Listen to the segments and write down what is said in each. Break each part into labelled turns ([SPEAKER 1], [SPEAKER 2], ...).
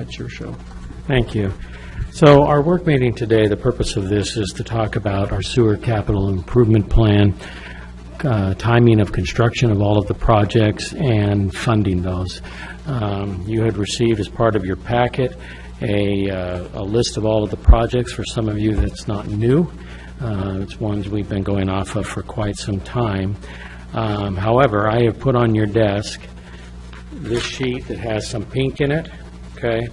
[SPEAKER 1] It's your show.
[SPEAKER 2] Thank you. So our work meeting today, the purpose of this is to talk about our sewer capital improvement plan, timing of construction of all of the projects, and funding those. You had received as part of your packet a list of all of the projects. For some of you, that's not new. It's ones we've been going off of for quite some time. However, I have put on your desk this sheet that has some pink in it, okay?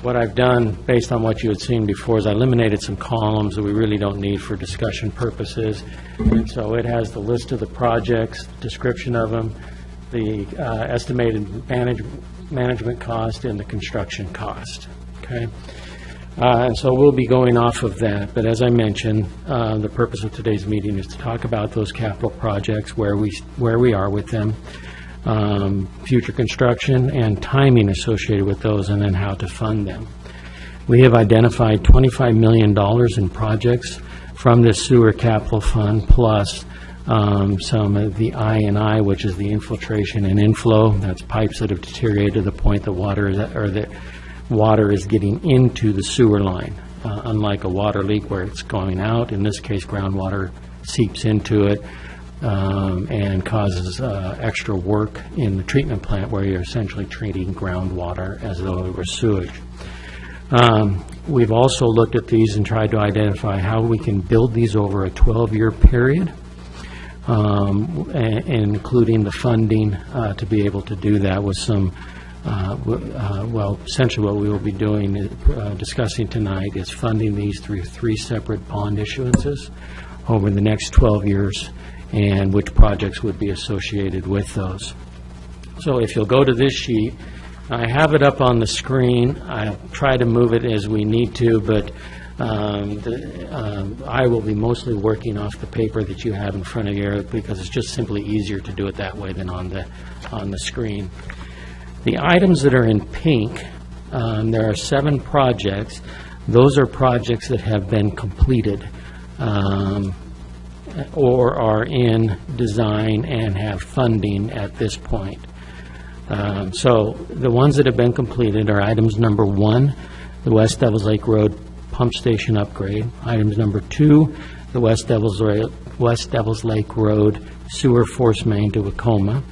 [SPEAKER 2] What I've done, based on what you had seen before, is I eliminated some columns that we really don't need for discussion purposes. And so it has the list of the projects, description of them, the estimated management cost, and the construction cost, okay? And so we'll be going off of that. But as I mentioned, the purpose of today's meeting is to talk about those capital projects, where we are with them, future construction and timing associated with those, and then how to fund them. We have identified $25 million in projects from this sewer capital fund, plus some of the I&I, which is the infiltration and inflow. That's pipes that have deteriorated to the point that water is getting into the sewer line. Unlike a water leak where it's going out, in this case groundwater seeps into it and causes extra work in the treatment plant, where you're essentially treating groundwater as though it were sewage. We've also looked at these and tried to identify how we can build these over a 12-year period, including the funding to be able to do that with some well, essentially what we will be doing, discussing tonight, is funding these through 3 separate bond issuances over the next 12 years, and which projects would be associated with those. So if you'll go to this sheet, I have it up on the screen. I'll try to move it as we need to, but I will be mostly working off the paper that you have in front of you, because it's just simply easier to do it that way than on the screen. The items that are in pink, there are 7 projects. Those are projects that have been completed or are in design and have funding at this point. So the ones that have been completed are items number 1, the West Devils Lake Road pump station upgrade. Items number 2, the West Devils Lake Road sewer force main to Wacoma.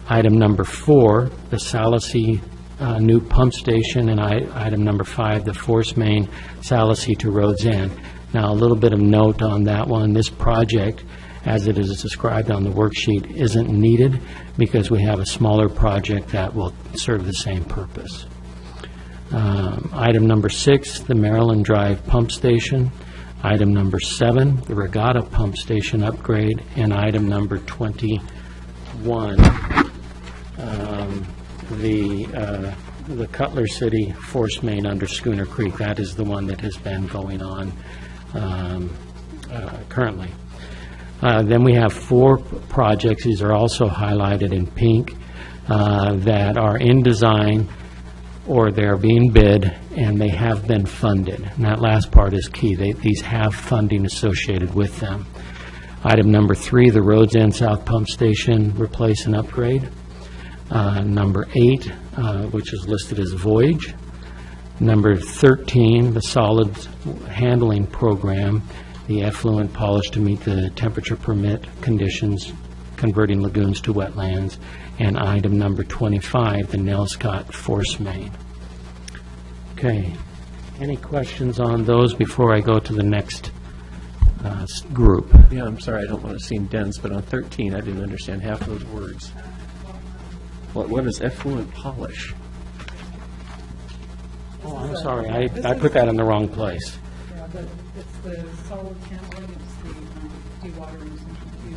[SPEAKER 2] Item number 4, the Salisee new pump station, and item number 5, the force main Salisee to Rhodes End. Now, a little bit of note on that one: this project, as it is described on the worksheet, isn't needed because we have a smaller project that will serve the same purpose. Item number 6, the Maryland Drive pump station. Item number 7, the Regatta pump station upgrade, and item number 21, the Cutler City force main under Schooner Creek. That is the one that has been going on currently. Then we have 4 projects. These are also highlighted in pink that are in design or they're being bid, and they have been funded. And that last part is key. These have funding associated with them. Item number 3, the Rhodes End South Pump Station replace and upgrade. Number 8, which is listed as Voyage. Number 13, the solids handling program, the effluent polish to meet the temperature permit conditions, converting lagoons to wetlands. And item number 25, the Nelscott force main. Okay, any questions on those before I go to the next group?
[SPEAKER 1] Yeah, I'm sorry, I don't want to seem dense, but on 13, I didn't understand half of those words. What is effluent polish?
[SPEAKER 2] Oh, I'm sorry, I put that in the wrong place.
[SPEAKER 3] Yeah, but it's the solid handling, it's the dewatering.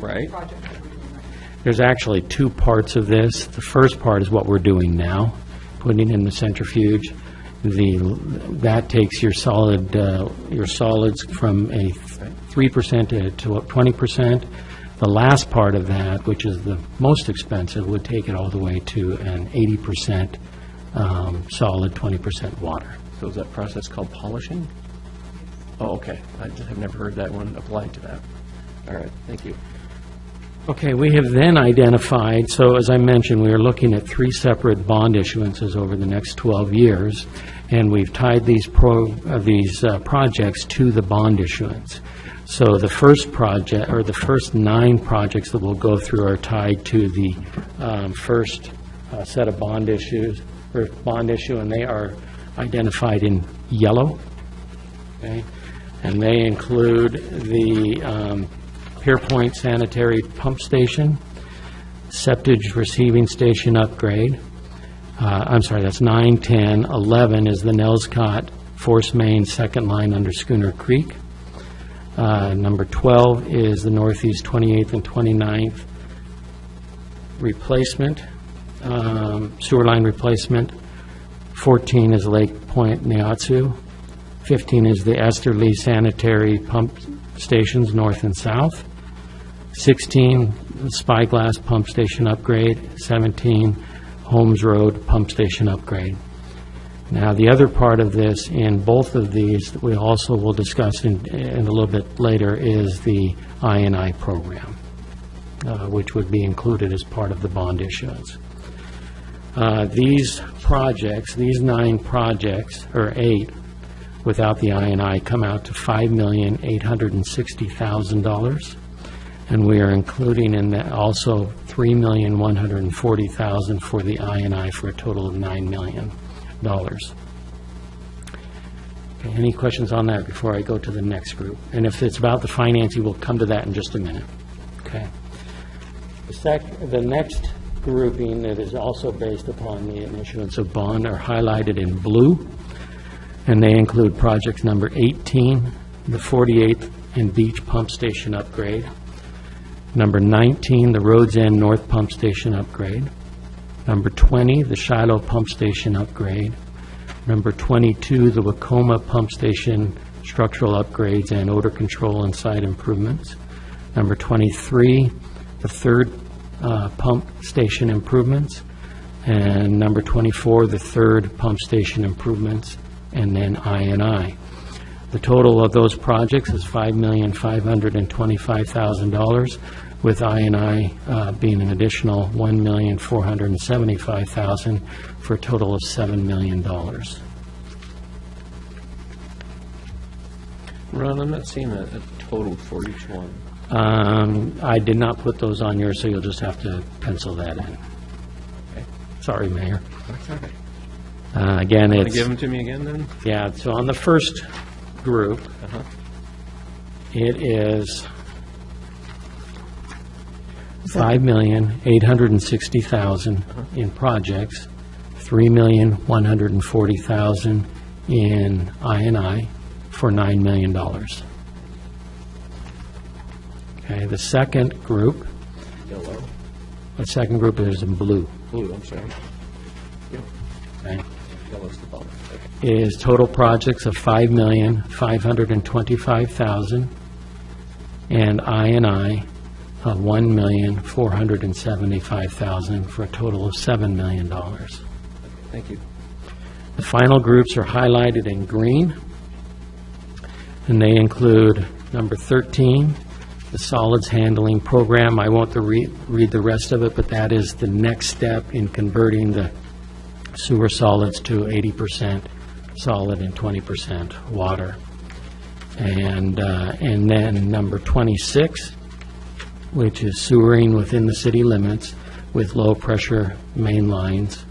[SPEAKER 1] Right.
[SPEAKER 3] Project that we're doing right now.
[SPEAKER 2] There's actually 2 parts of this. The first part is what we're doing now, putting in the centrifuge. That takes your solids from a 3% to 20%. The last part of that, which is the most expensive, would take it all the way to an 80% solid, 20% water.
[SPEAKER 1] So is that process called polishing? Oh, okay. I've never heard that one applied to that. All right, thank you.
[SPEAKER 2] Okay, we have then identified, so as I mentioned, we are looking at 3 separate bond issuances over the next 12 years, and we've tied these projects to the bond issuance. So the first project, or the first 9 projects that we'll go through are tied to the first set of bond issues, or bond issue, and they are identified in yellow. Okay? And they include the Pierpoint Sanitary Pump Station, Septage Receiving Station upgrade. I'm sorry, that's 9, 10. 11 is the Nelscott Force Main second line under Schooner Creek. Number 12 is the Northeast 28th and 29th replacement, sewer line replacement. 14 is Lake Point Neatsu. 15 is the Esther Lee Sanitary Pump Stations north and south. 16, the Spyglass Pump Station upgrade. 17, Holmes Road Pump Station upgrade. Now, the other part of this, in both of these, that we also will discuss in a little bit later, is the I&I program, which would be included as part of the bond issuance. These projects, these 9 projects, or 8, without the I&I, come out to $5,860,000, and we are including in that also $3,140,000 for the I&I, for a total of $9 million. Okay, any questions on that before I go to the next group? And if it's about the financing, we'll come to that in just a minute. Okay. The next grouping that is also based upon the issuance of bond are highlighted in blue, and they include projects number 18, the 48th and Beach Pump Station upgrade, number 19, the Rhodes End North Pump Station upgrade, number 20, the Shiloh Pump Station upgrade, number 22, the Wacoma Pump Station structural upgrades and odor control and site improvements, number 23, the third pump station improvements, and number 24, the third pump station improvements, and then I&I. The total of those projects is $5,525,000, with I&I being an additional $1,475,000, for a total of $7 million.
[SPEAKER 1] Ron, I'm not seeing a total for each one.
[SPEAKER 2] I did not put those on yours, so you'll just have to pencil that in.
[SPEAKER 1] Okay.
[SPEAKER 2] Sorry, Mayor.
[SPEAKER 1] That's all right.
[SPEAKER 2] Again,
[SPEAKER 1] Want to
[SPEAKER 2] it's,
[SPEAKER 1] give them to me again, then?
[SPEAKER 2] yeah, so on the first group,
[SPEAKER 1] Uh-huh.
[SPEAKER 2] it is $5,860,000 in projects, $3,140,000 in I&I, for $9 million. Okay, the second group
[SPEAKER 1] Yellow.
[SPEAKER 2] is in blue.
[SPEAKER 1] Blue, I'm sorry.
[SPEAKER 2] Okay,
[SPEAKER 1] Yellow's the bottom. Okay.
[SPEAKER 2] is total projects of $5,525,000, and I&I of $1,475,000, for a total of $7 million.
[SPEAKER 1] Thank you.
[SPEAKER 2] The final groups are highlighted in green, and they include number 13, the solids handling program. I won't read the rest of it, but that is the next step in converting the sewer solids to 80% solid and 20% water. And then number 26, which is sewering within the city limits with low-pressure main lines.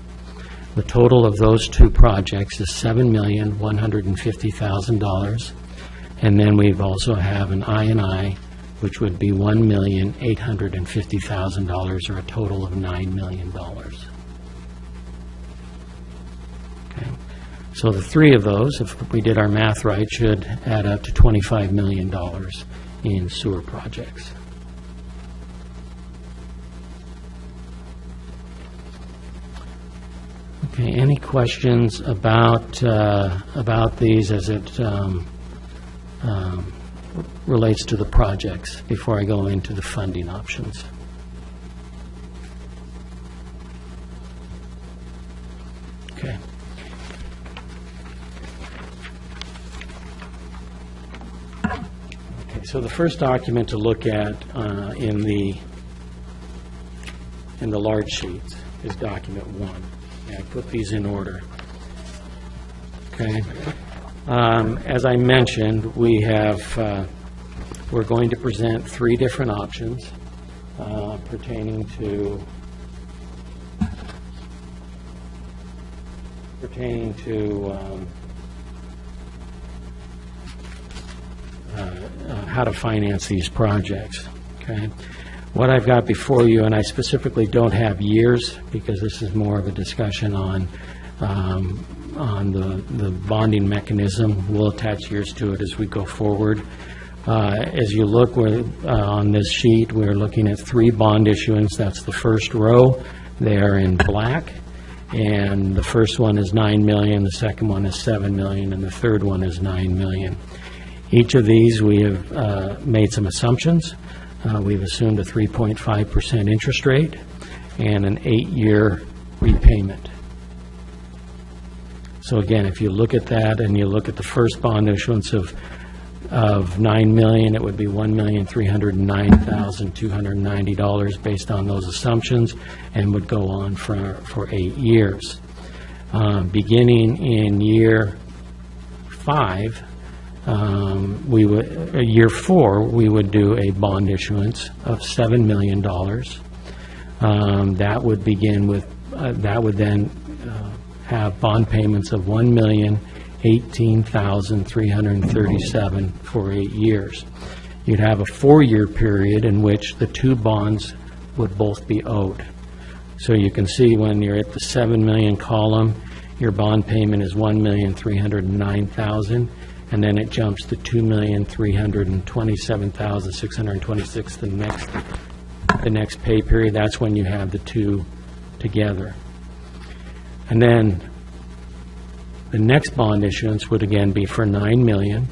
[SPEAKER 2] The total of those 2 projects is $7,150,000. And then we've also have an I&I, which would be $1,850,000, or a total of $9 million. Okay. So the 3 of those, if we did our math right, should add up to $25 million in sewer projects. Okay, any questions about these as it relates to the projects before I go into the funding options? Okay. Okay, so the first document to look at in the large sheets is document 1. I put these in order. Okay. As I mentioned, we have, we're going to present three different options pertaining to how to finance these projects, okay? What I've got before you, and I specifically don't have years, because this is more of a discussion on the bonding mechanism. We'll attach years to it as we go forward. As you look on this sheet, we're looking at three bond issuance. That's the first row. They are in black. And the first one is $9 million, the second one is $7 million, and the third one is $9 million. Each of these, we have made some assumptions. We've assumed a 3.5% interest rate and an 8-year repayment. So again, if you look at that and you look at the first bond issuance of $9 million, it would be $1,309,290 based on those assumptions, and would go on for 8 years. Beginning in year 5, year 4, we would do a bond issuance of $7 million. That would begin with, that would then have bond payments of $1,018,337 for 8 years. You'd have a 4-year period in which the two bonds would both be owed. So you can see when you're at the $7 million column, your bond payment is $1,309,000, and then it jumps to $2,327,626 the next pay period. That's when you have the two together. And then the next bond issuance would again be for $9 million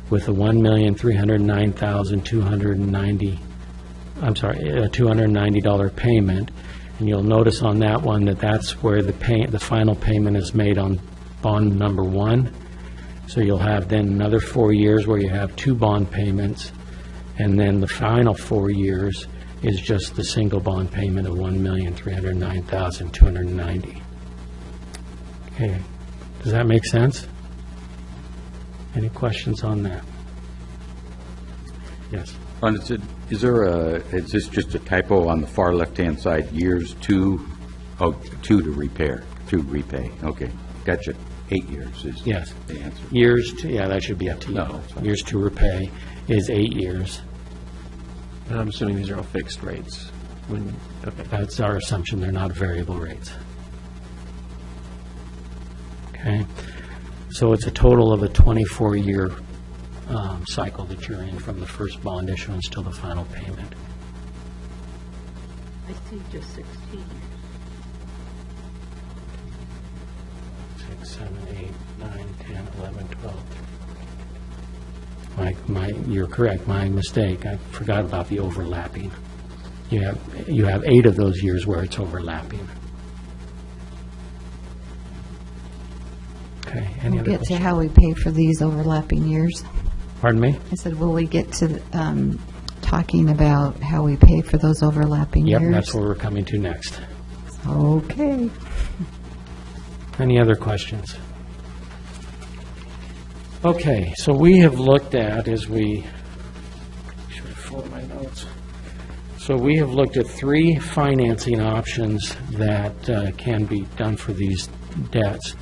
[SPEAKER 2] with a $1,309,290, $290 payment. And you'll notice on that one that that's where the final payment is made on bond number 1. So you'll have then another 4 years where you have 2 bond payments, and then the final 4 years is just the single bond payment of $1,309,290. Okay, does that make sense? Any questions on that? Yes.
[SPEAKER 4] Is this just a typo on the far left-hand side, years to repay? Okay, gotcha. 8 years is
[SPEAKER 2] Yes.
[SPEAKER 4] the answer.
[SPEAKER 2] Years to, yeah, that should be up to you.
[SPEAKER 4] No, that's fine.
[SPEAKER 2] Years to repay is 8 years.
[SPEAKER 1] And I'm assuming these are all fixed rates. Okay.
[SPEAKER 2] That's our assumption. They're not variable rates. Okay. So it's a total of a 24-year cycle that you're in from the first bond issuance till the final payment.
[SPEAKER 5] I see just 16 years.
[SPEAKER 2] 6, 7, 8, 9, 10, 11, 12. You're correct. My mistake. I forgot about the overlapping. You have 8 of those years where it's overlapping. Okay. Any
[SPEAKER 6] We'll
[SPEAKER 2] other
[SPEAKER 6] get to
[SPEAKER 2] questions?
[SPEAKER 6] how we pay for these overlapping years.
[SPEAKER 2] Pardon me?
[SPEAKER 6] I said, will we get to talking about how we pay for those overlapping years?
[SPEAKER 2] Yep, that's where we're coming to next.
[SPEAKER 6] Okay.
[SPEAKER 2] Any other questions? Okay, so we have looked at, should have folded my notes. So we have looked at 3 financing options that can be done for these debts.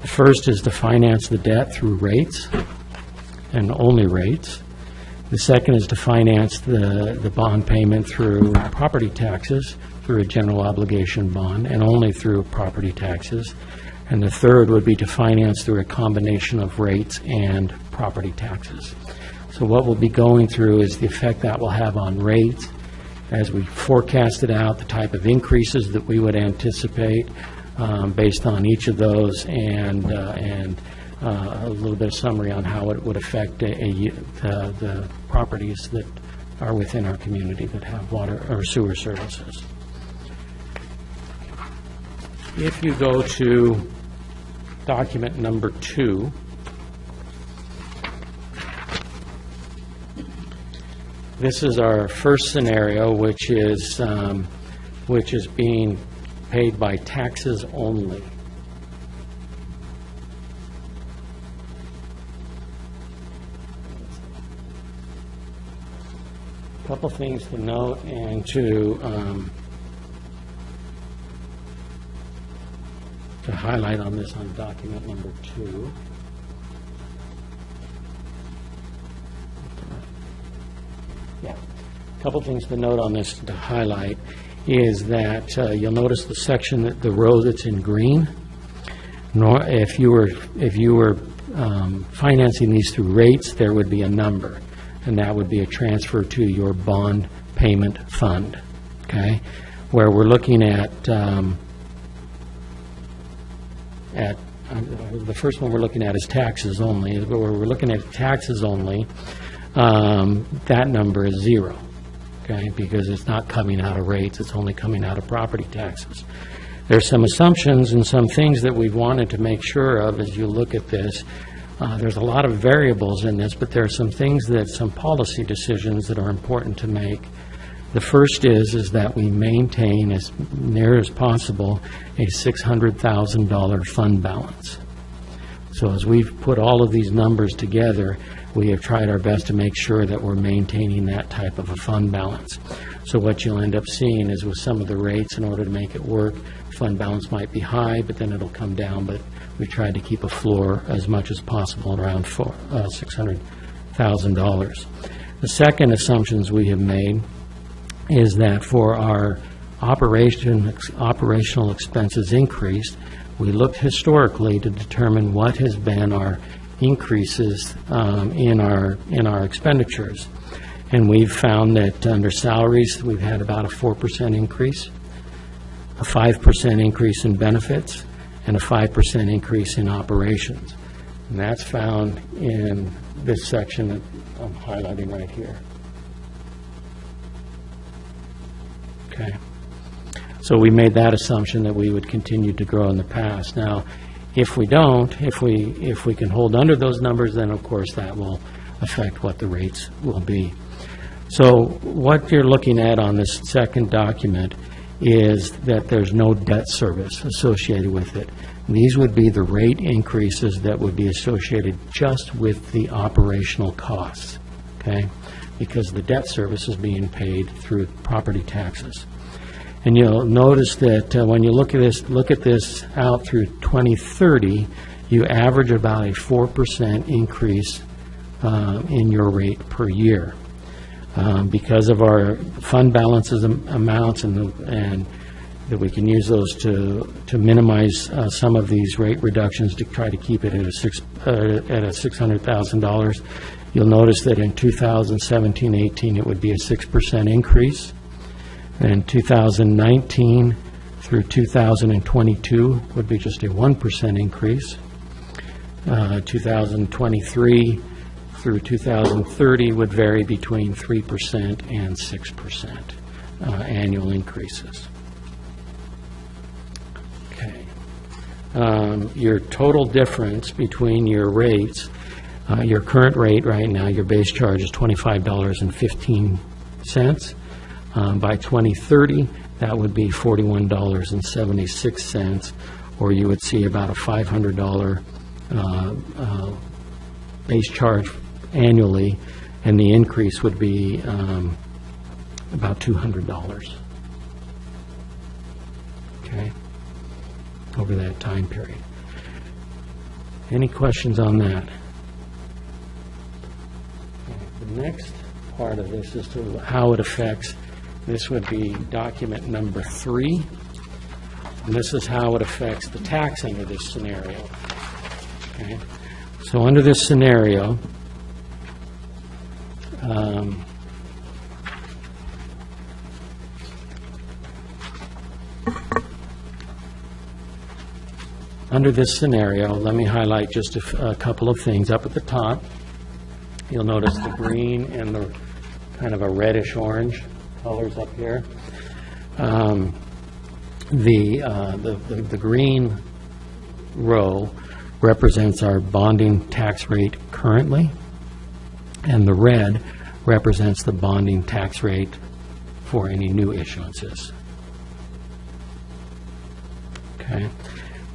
[SPEAKER 2] The first is to finance the debt through rates, and only rates. The second is to finance the bond payment through property taxes, through a general obligation bond, and only through property taxes. And the third would be to finance through a combination of rates and property taxes. So what we'll be going through is the effect that will have on rates as we forecasted out the type of increases that we would anticipate based on each of those, and a little bit of summary on how it would affect the properties that are within our community that have water or sewer services. If you go to document number 2, this is our first scenario, which is being paid by taxes only. Couple things to note and to highlight on this on document number 2. Yeah. A couple things to note on this to highlight is that you'll notice the section, that the row that's in green. If you were financing these through rates, there would be a number, and that would be a transfer to your bond payment fund. Okay, where we're looking at the first one we're looking at is taxes only. Where we're looking at taxes only, that number is 0. Okay, because it's not coming out of rates, it's only coming out of property taxes. There's some assumptions and some things that we've wanted to make sure of as you look at this. There's a lot of variables in this, but there are some things that, some policy decisions that are important to make. The first is that we maintain, as near as possible, a $600,000 fund balance. So as we've put all of these numbers together, we have tried our best to make sure that we're maintaining that type of a fund balance. So what you'll end up seeing is with some of the rates, in order to make it work, fund balance might be high, but then it'll come down. But we tried to keep a floor as much as possible around $600,000. The second assumptions we have made is that for our operational expenses increased, we looked historically to determine what has been our increases in our expenditures. And we've found that under salaries, we've had about a 4% increase, a 5% increase in benefits, and a 5% increase in operations. And that's found in this section that I'm highlighting right here. Okay. So we made that assumption that we would continue to grow in the past. Now, if we don't, if we can hold under those numbers, then of course that will affect what the rates will be. So what you're looking at on this second document is that there's no debt service associated with it. These would be the rate increases that would be associated just with the operational costs, okay? Because the debt service is being paid through property taxes. And you'll notice that when you look at this out through 2030, you average about a 4% increase in your rate per year. Because of our fund balances amounts and that we can use those to minimize some of these rate reductions to try to keep it at a $600,000. You'll notice that in 2017-18 it would be a 6% increase. And 2019 through 2022 would be just a 1% increase. 2023 through 2030 would vary between 3% and 6% annual increases. Okay. Your total difference between your rates, your current rate right now, your base charge is $25.15. By 2030, that would be $41.76, or you would see about a $500 base charge annually, and the increase would be about $200, okay, over that time period. Any questions on that? The next part of this is to how it affects. This would be document number 3, and this is how it affects the tax under this scenario. Okay. So under this scenario, let me highlight just a couple of things. Up at the top, you'll notice the green and the kind of a reddish-orange colors up here. The green row represents our bonding tax rate currently, and the red represents the bonding tax rate for any new issuances. Okay.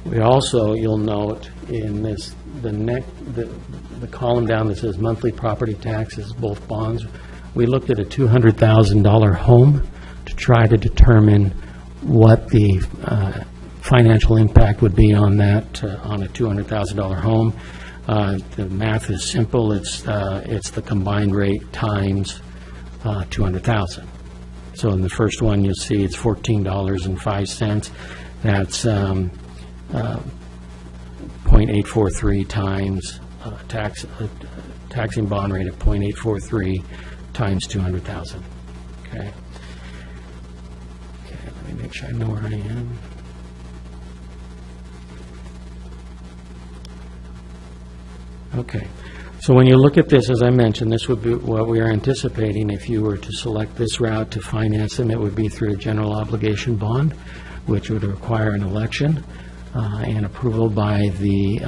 [SPEAKER 2] We also, you'll note in this, the column down that says monthly property taxes, both bonds we looked at a $200,000 home to try to determine what the financial impact would be on that, on a $200,000 home. The math is simple. It's the combined rate times 200,000. So in the first one, you'll see it's $14.05. That's 0.843 times taxing bond rate of 0.843 times 200,000. Okay. Okay, let me make sure I know where I am. Okay. So when you look at this, as I mentioned, this would be what we are anticipating. If you were to select this route to finance them, it would be through a general obligation bond, which would require an election and approval by the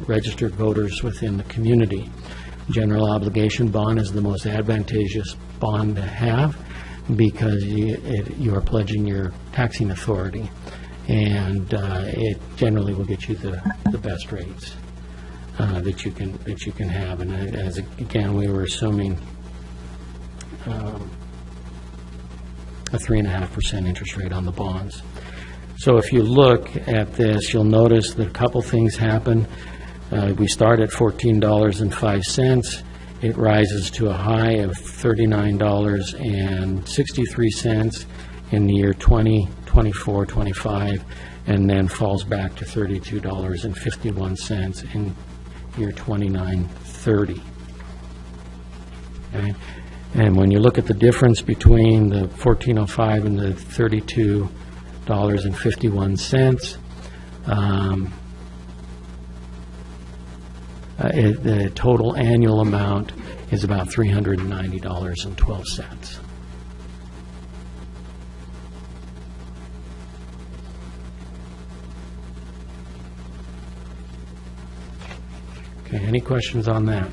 [SPEAKER 2] registered voters within the community. General obligation bond is the most advantageous bond to have because you are pledging your taxing authority, and it generally will get you the best rates that you can have. And as again, we were assuming a 3.5% interest rate on the bonds. So if you look at this, you'll notice that a couple things happen. We start at $14.05. It rises to a high of $39.63 in the year 20, 24, 25, and then falls back to $32.51 in year 29, 30. Okay? And when you look at the difference between the $14.05 and the $32.51, the total annual amount is about $390.12. Okay, any questions on that?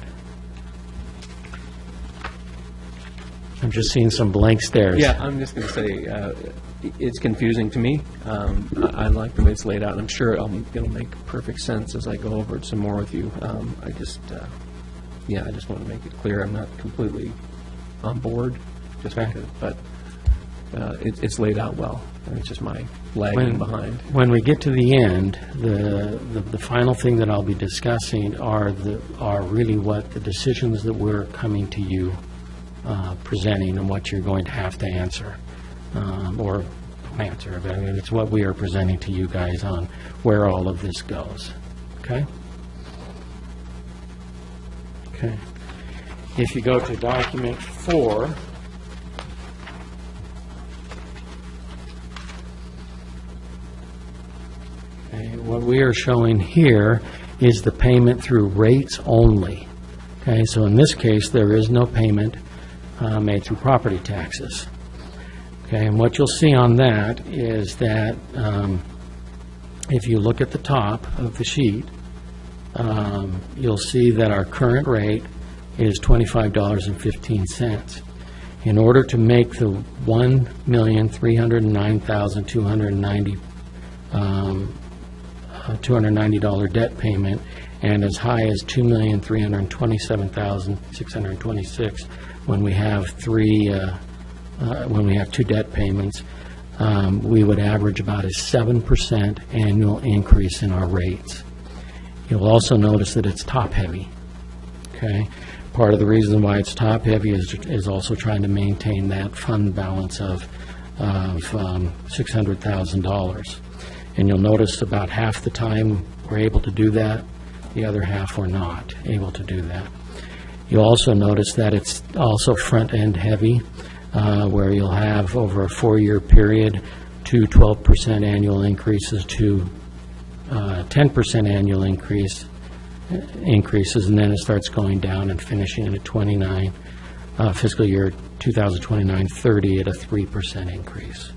[SPEAKER 2] I'm just seeing some blank stares.
[SPEAKER 1] Yeah, I'm just going to say, it's confusing to me. I like the way it's laid out, and I'm sure it'll make perfect sense as I go over it some more with you. I just want to make it clear I'm not completely on board, just because, but it's laid out well, and it's just my lagging behind.
[SPEAKER 2] When we get to the end, the final thing that I'll be discussing are really what the decisions that we're coming to you presenting and what you're going to have to answer, or answer. But I mean, it's what we are presenting to you guys on where all of this goes. Okay? Okay. If you go to document 4, okay, what we are showing here is the payment through rates only. Okay, so in this case, there is no payment made through property taxes. Okay, and what you'll see on that is that if you look at the top of the sheet, you'll see that our current rate is $25.15. In order to make the $1,309,290 debt payment and as high as $2,327,626 when we have two debt payments, we would average about a 7% annual increase in our rates. You'll also notice that it's top-heavy. Okay, part of the reason why it's top-heavy is also trying to maintain that fund balance of $600,000. And you'll notice about half the time we're able to do that, the other half we're not able to do that. You'll also notice that it's also front-end heavy, where you'll have over a 4-year period 2 12% annual increases to 10% annual increases, and then it starts going down and finishing at 29, fiscal year 2029-30 at a 3% increase.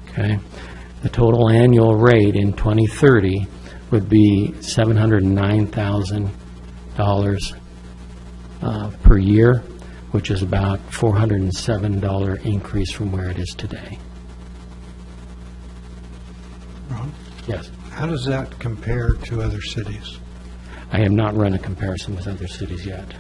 [SPEAKER 2] Okay, the total annual rate in 2030 would be $709,000 per year, which is about $407 increase from where it is today.
[SPEAKER 5] Ron,
[SPEAKER 2] Yes.
[SPEAKER 5] how does that compare to other cities?
[SPEAKER 2] I have not run a comparison with other cities yet.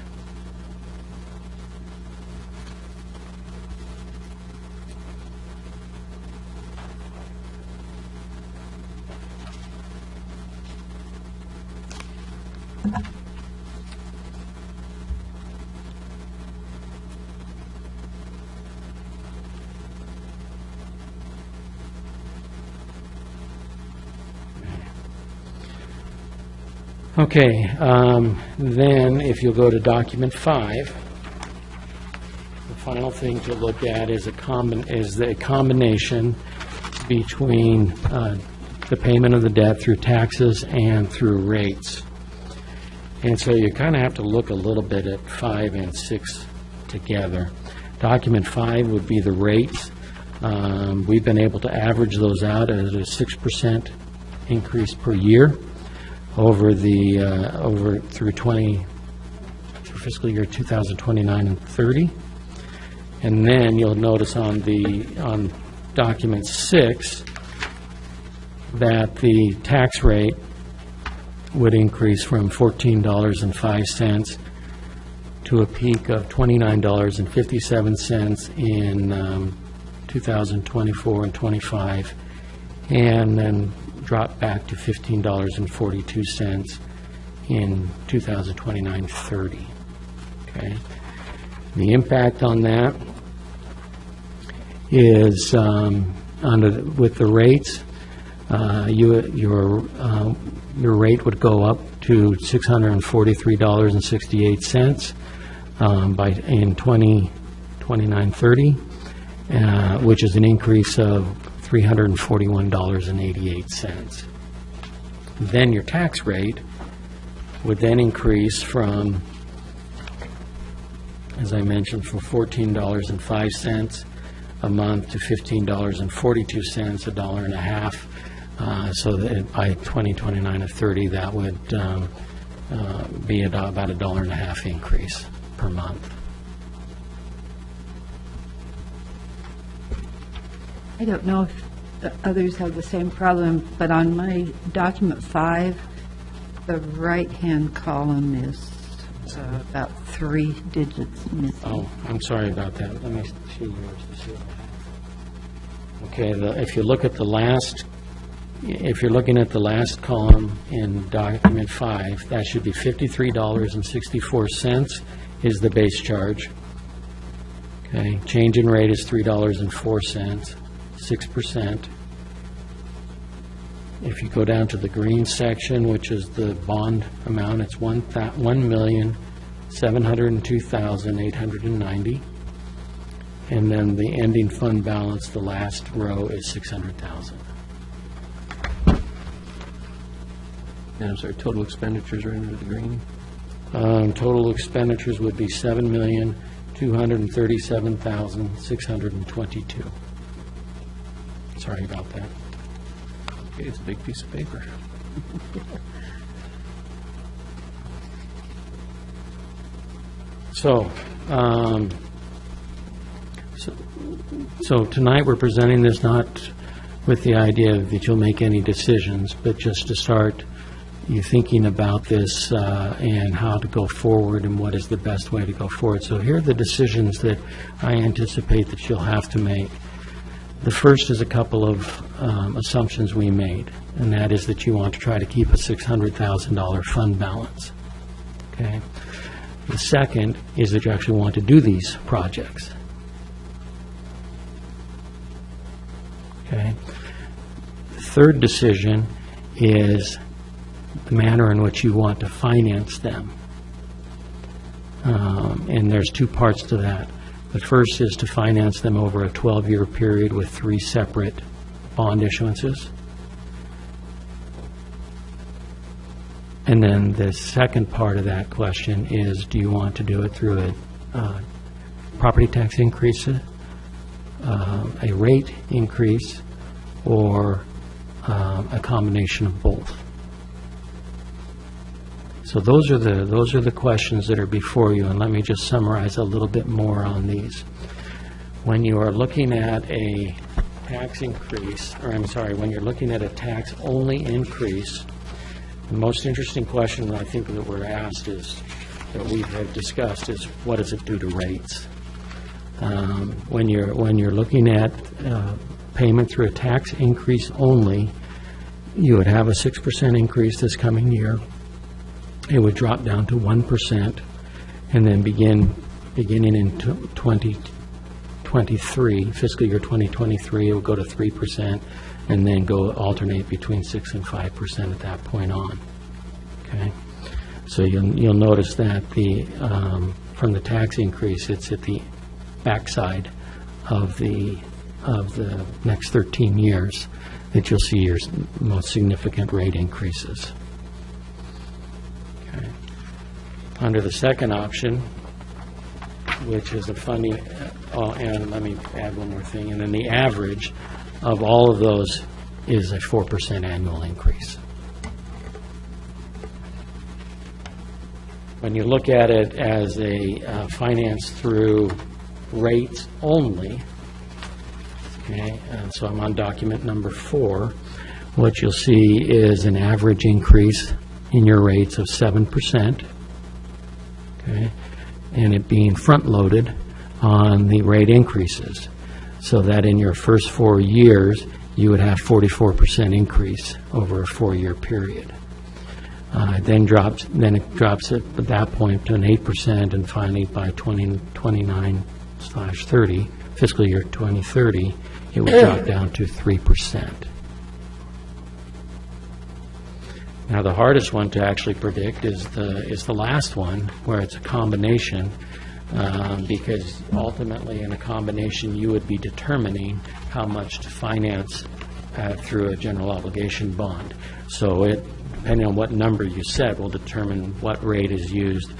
[SPEAKER 2] Okay, then if you'll go to document 5, the final thing to look at is the combination between the payment of the debt through taxes and through rates. And so you kind of have to look a little bit at 5 and 6 together. Document 5 would be the rates. We've been able to average those out at a 6% increase per year over through fiscal year 2029 and 30. And then you'll notice on document 6 that the tax rate would increase from $14.05 to a peak of $29.57 in 2024 and 25, and then drop back to $15.42 in 2029-30. Okay. The impact on that is with the rates, your rate would go up to $643.68 in 2029-30, which is an increase of $341.88. Then your tax rate would then increase from, as I mentioned, from $14.05 a month to $15.42, $1.50. So that by 2029 or 30, that would be about $1.50 increase per month.
[SPEAKER 5] I don't know if others have the same problem, but on my document 5, the right-hand column is about 3 digits missing.
[SPEAKER 2] Oh, I'm sorry about that. Let me see yours to see. Okay, if you're looking at the last column in document 5, that should be $53.64 is the base charge. Okay, change in rate is $3.04, 6%. If you go down to the green section, which is the bond amount, it's $1,702,890. And then the ending fund balance, the last row, is $600,000.
[SPEAKER 1] And I'm sorry, total expenditures are under the green?
[SPEAKER 2] Total expenditures would be $7,237,622. Sorry about that.
[SPEAKER 1] Okay, it's a big piece of paper.
[SPEAKER 2] So tonight we're presenting this not with the idea that you'll make any decisions, but just to start you thinking about this and how to go forward and what is the best way to go forward. So here are the decisions that I anticipate that you'll have to make. The first is a couple of assumptions we made, and that is that you want to try to keep a $600,000 fund balance. Okay. The second is that you actually want to do these projects. Okay. The third decision is the manner in which you want to finance them. And there's 2 parts to that. The first is to finance them over a 12-year period with 3 separate bond issuances. And then the second part of that question is, do you want to do it through a property tax increase, a rate increase, or a combination of both? So those are the questions that are before you, and let me just summarize a little bit more on these. When you are looking at a tax increase, or I'm sorry, when you're looking at a tax-only increase, The most interesting question I think that we're asked is, that we have discussed, is what does it do to rates? When you're looking at payment through a tax increase only, you would have a 6% increase this coming year. It would drop down to 1%, and then beginning in 2023, fiscal year 2023, it would go to 3%, and then go alternate between 6 and 5% at that point on. Okay, so you'll notice that from the tax increase, it's at the backside of the next 13 years that you'll see your most significant rate increases. Okay. Under the second option, which is a funding, and let me add one more thing, and then the average of all of those is a 4% annual increase. When you look at it as a finance through rates only, okay, and so I'm on document number 4, what you'll see is an average increase in your rates of 7%, okay, and it being front-loaded on the rate increases, so that in your first 4 years, you would have 44% increase over a 4-year period. Then it drops at that point to an 8%, and finally by 2029/30, fiscal year 2030, it would drop down to 3%. Now, the hardest one to actually predict is the last one, where it's a combination, because ultimately in a combination you would be determining how much to finance through a general obligation bond. So it, depending on what number you set, will determine what rate is used.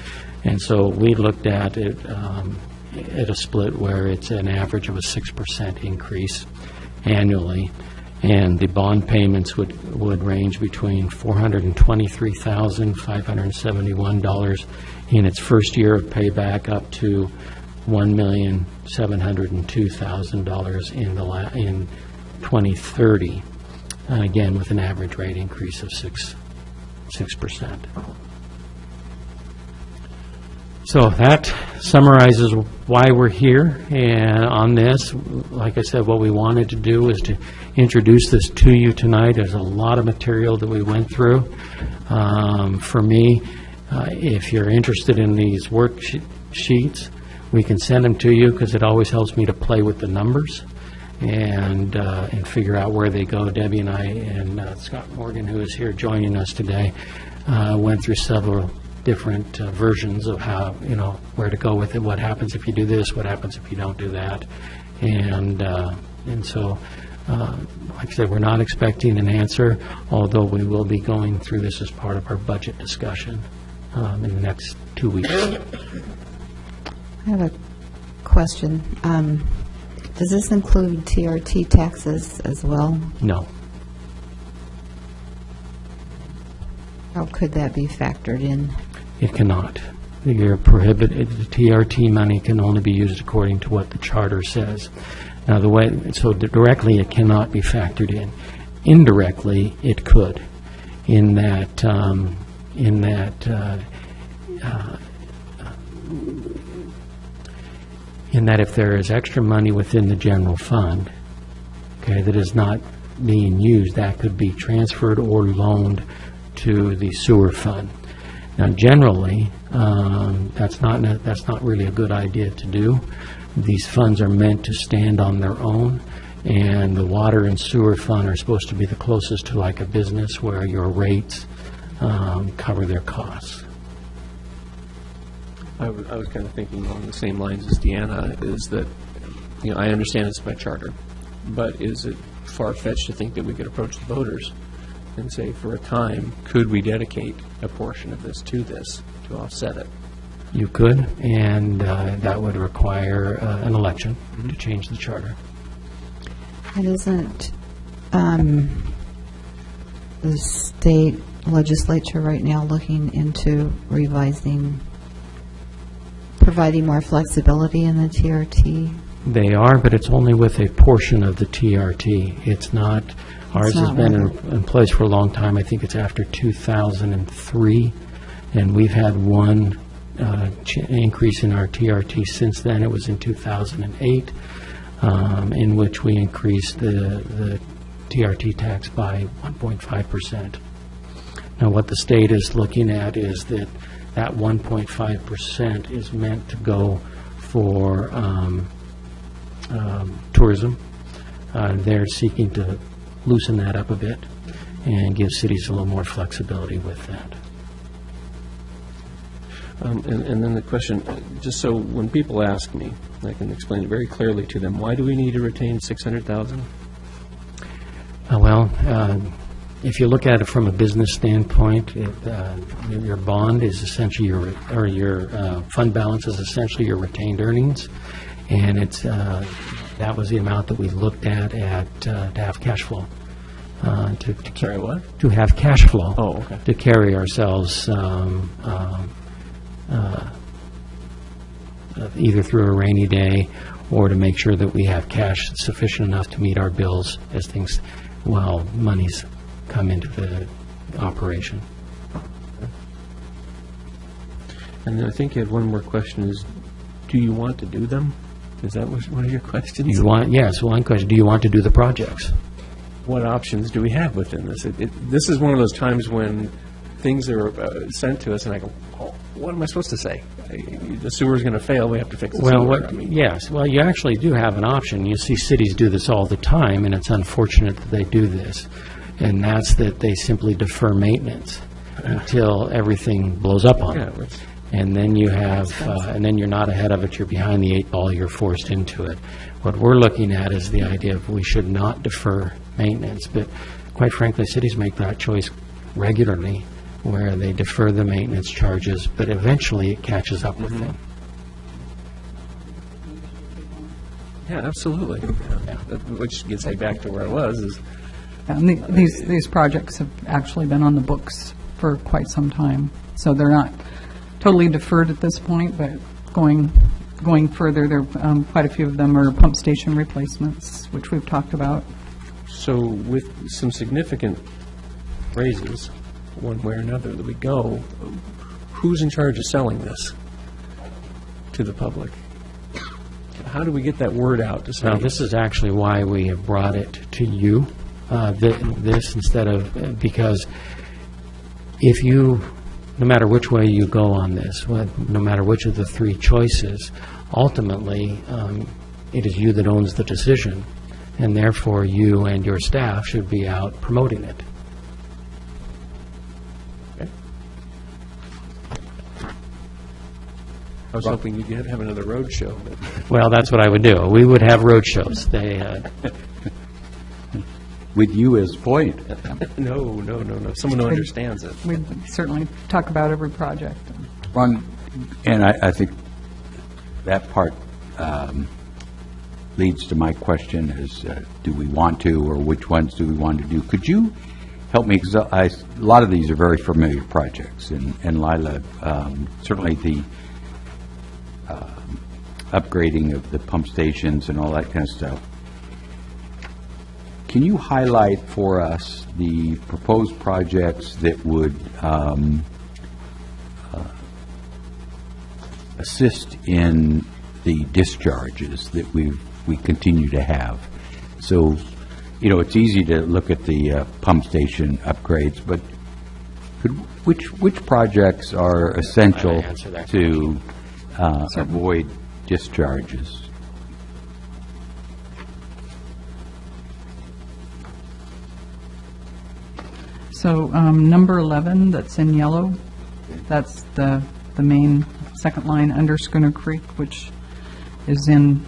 [SPEAKER 2] And so we looked at it at a split where it's an average of a 6% increase annually, and the bond payments would range between $423,571 in its first year of payback up to $1,702,000 in 2030, again with an average rate increase of 6%. So that summarizes why we're here, and on this, like I said, what we wanted to do is to introduce this to you tonight. There's a lot of material that we went through. For me, if you're interested in these worksheets, we can send them to you, because it always helps me to play with the numbers and figure out where they go. Debbie and I and Scott Morgan, who is here joining us today, went through several different versions of how, where to go with it, what happens if you do this, what happens if you don't do that. And so, like I said, we're not expecting an answer, although we will be going through this as part of our budget discussion in the next 2 weeks.
[SPEAKER 6] I have a question. Does this include TRT taxes as well?
[SPEAKER 2] No.
[SPEAKER 6] How could that be factored in?
[SPEAKER 2] It cannot. You're prohibited. The TRT money can only be used according to what the charter says. Now, directly it cannot be factored in. Indirectly, it could, in that if there is extra money within the general fund, okay, that is not being used, that could be transferred or loaned to the sewer fund. Now, generally, that's not really a good idea to do. These funds are meant to stand on their own, and the water and sewer fund are supposed to be the closest to like a business where your rates cover their costs.
[SPEAKER 1] I was kind of thinking along the same lines as Deanna, is that, I understand it's by charter, but is it far-fetched to think that we could approach the voters and say, for a time, could we dedicate a portion of this to offset it?
[SPEAKER 2] You could, and that would require an election to change the charter.
[SPEAKER 6] And isn't the state legislature right now looking into providing more flexibility in the TRT?
[SPEAKER 2] They are, but it's only with a portion of the TRT. It's not Ours has
[SPEAKER 6] not
[SPEAKER 2] been
[SPEAKER 6] one.
[SPEAKER 2] in place for a long time. I think it's after 2003, and we've had one increase in our TRT since then. It was in 2008, in which we increased the TRT tax by 1.5%. Now, what the state is looking at is that 1.5% is meant to go for tourism. They're seeking to loosen that up a bit and give cities a little more flexibility with that.
[SPEAKER 1] And then the question, just so when people ask me, I can explain it very clearly to them, why do we need to retain 600,000?
[SPEAKER 2] Well, if you look at it from a business standpoint, your bond is essentially your fund balance is essentially your retained earnings, and it's that was the amount that we looked at to have cash flow.
[SPEAKER 1] Sorry, what?
[SPEAKER 2] To have cash flow.
[SPEAKER 1] Oh, okay.
[SPEAKER 2] To carry ourselves either through a rainy day or to make sure that we have cash sufficient enough to meet our bills as things, well, monies come into the operation.
[SPEAKER 1] And then I think you had one more question is, do you want to do them? Is that one of your questions?
[SPEAKER 2] Yes, one question, do you want to do the projects?
[SPEAKER 1] What options do we have within this? This is one of those times when things are sent to us and I go, oh, what am I supposed to say? The sewer's going to fail, we have to fix the sewer.
[SPEAKER 2] Yes, well, you actually do have an option. You see cities do this all the time, and it's unfortunate that they do this. And that's that they simply defer maintenance until everything blows up on them.
[SPEAKER 1] Yeah,
[SPEAKER 2] And then you have, and then you're not ahead of it, you're behind the eight ball, you're forced into it. What we're looking at is the idea of we should not defer maintenance, but quite frankly, cities make that choice regularly, where they defer the maintenance charges, but eventually it catches up with them.
[SPEAKER 1] Yeah, absolutely. Yeah. Which gets me back to where I was, is
[SPEAKER 3] And these projects have actually been on the books for quite some time, so they're not totally deferred at this point, but going further, there quite a few of them are pump station replacements, which we've talked about.
[SPEAKER 1] so with some significant raises, one way or another, that we go, who's in charge of selling this to the public? How do we get that word out to say?
[SPEAKER 2] Now, this is actually why we have brought it to you, this instead of, because if you, no matter which way you go on this, no matter which of the three choices, ultimately, it is you that owns the decision, and therefore you and your staff should be out promoting it.
[SPEAKER 1] I was hoping you'd have another road show. But
[SPEAKER 2] Well, that's what I would do. We would have road shows.
[SPEAKER 4] With you as point.
[SPEAKER 1] no. Someone who understands it.
[SPEAKER 3] We certainly talk about every project.
[SPEAKER 4] Ron, and I think that part leads to my question is, do we want to, or which ones do we want to do? Could you help me, because a lot of these are very familiar projects, and Lila, certainly the upgrading of the pump stations and all that kind of stuff. Can you highlight for us the proposed projects that would assist in the discharges that we continue to have? So, it's easy to look at the pump station upgrades, but which projects are essential
[SPEAKER 2] Can I answer that
[SPEAKER 4] to avoid discharges?
[SPEAKER 3] So number 11, that's in yellow, that's the main second line under Schooner Creek, which is in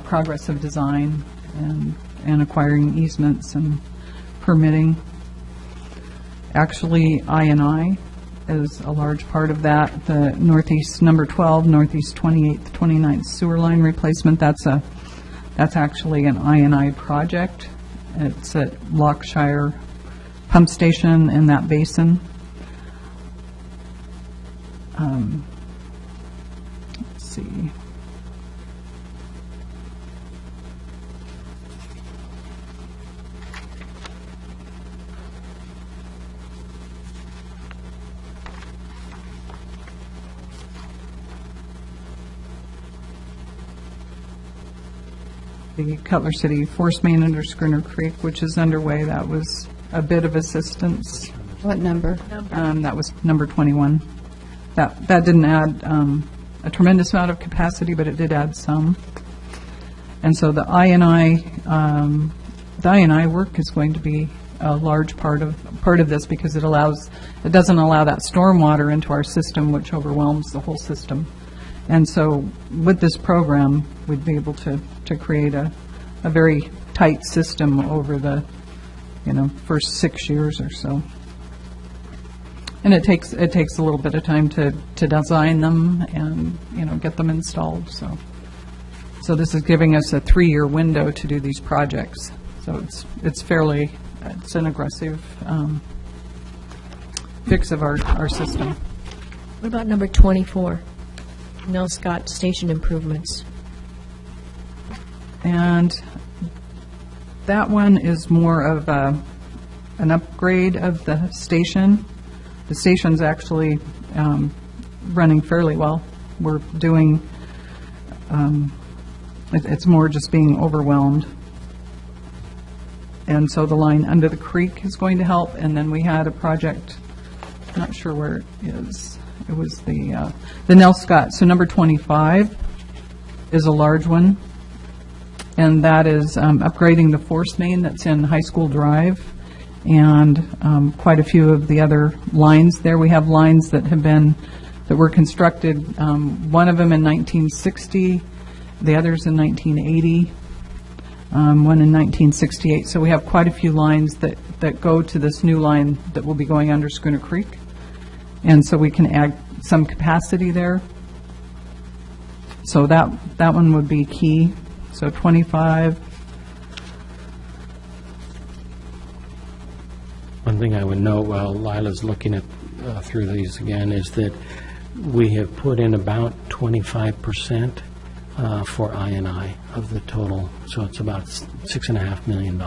[SPEAKER 3] progress of design and acquiring easements and permitting. Actually, I&I is a large part of that. The northeast, number 12, northeast 28th, 29th sewer line replacement, that's actually an I&I project. It's at Lockshire Pump Station in that basin. Let's see. the Cutler City Force Main under Schooner Creek, which is underway. That was a bit of assistance.
[SPEAKER 6] What number?
[SPEAKER 3] That was number 21. That didn't add a tremendous amount of capacity, but it did add some. And so the I&I work is going to be a large part of this, because it doesn't allow that stormwater into our system, which overwhelms the whole system. And so with this program, we'd be able to create a very tight system over the, first 6 years or so. And it takes a little bit of time to design them and, get them installed, so this is giving us a 3-year window to do these projects. So it's an aggressive fix of our system.
[SPEAKER 7] What about number 24, Nell Scott Station improvements?
[SPEAKER 3] And that one is more of an upgrade of the station. The station's actually running fairly well. We're doing, it's more just being overwhelmed. And so the line under the creek is going to help. And then we had a project, not sure where it is. It was the Nell Scott. So number 25 is a large one. And that is upgrading the force main that's in High School Drive, and quite a few of the other lines there. We have lines that were constructed, one of them in 1960, the others in 1980, one in 1968. So we have quite a few lines that go to this new line that will be going under Schooner Creek. And so we can add some capacity there. So that one would be key. So 25.
[SPEAKER 2] One thing I would note while Lila's looking at through these again is that we have put in about 25% for I&I of the total, so it's about $6.5 million.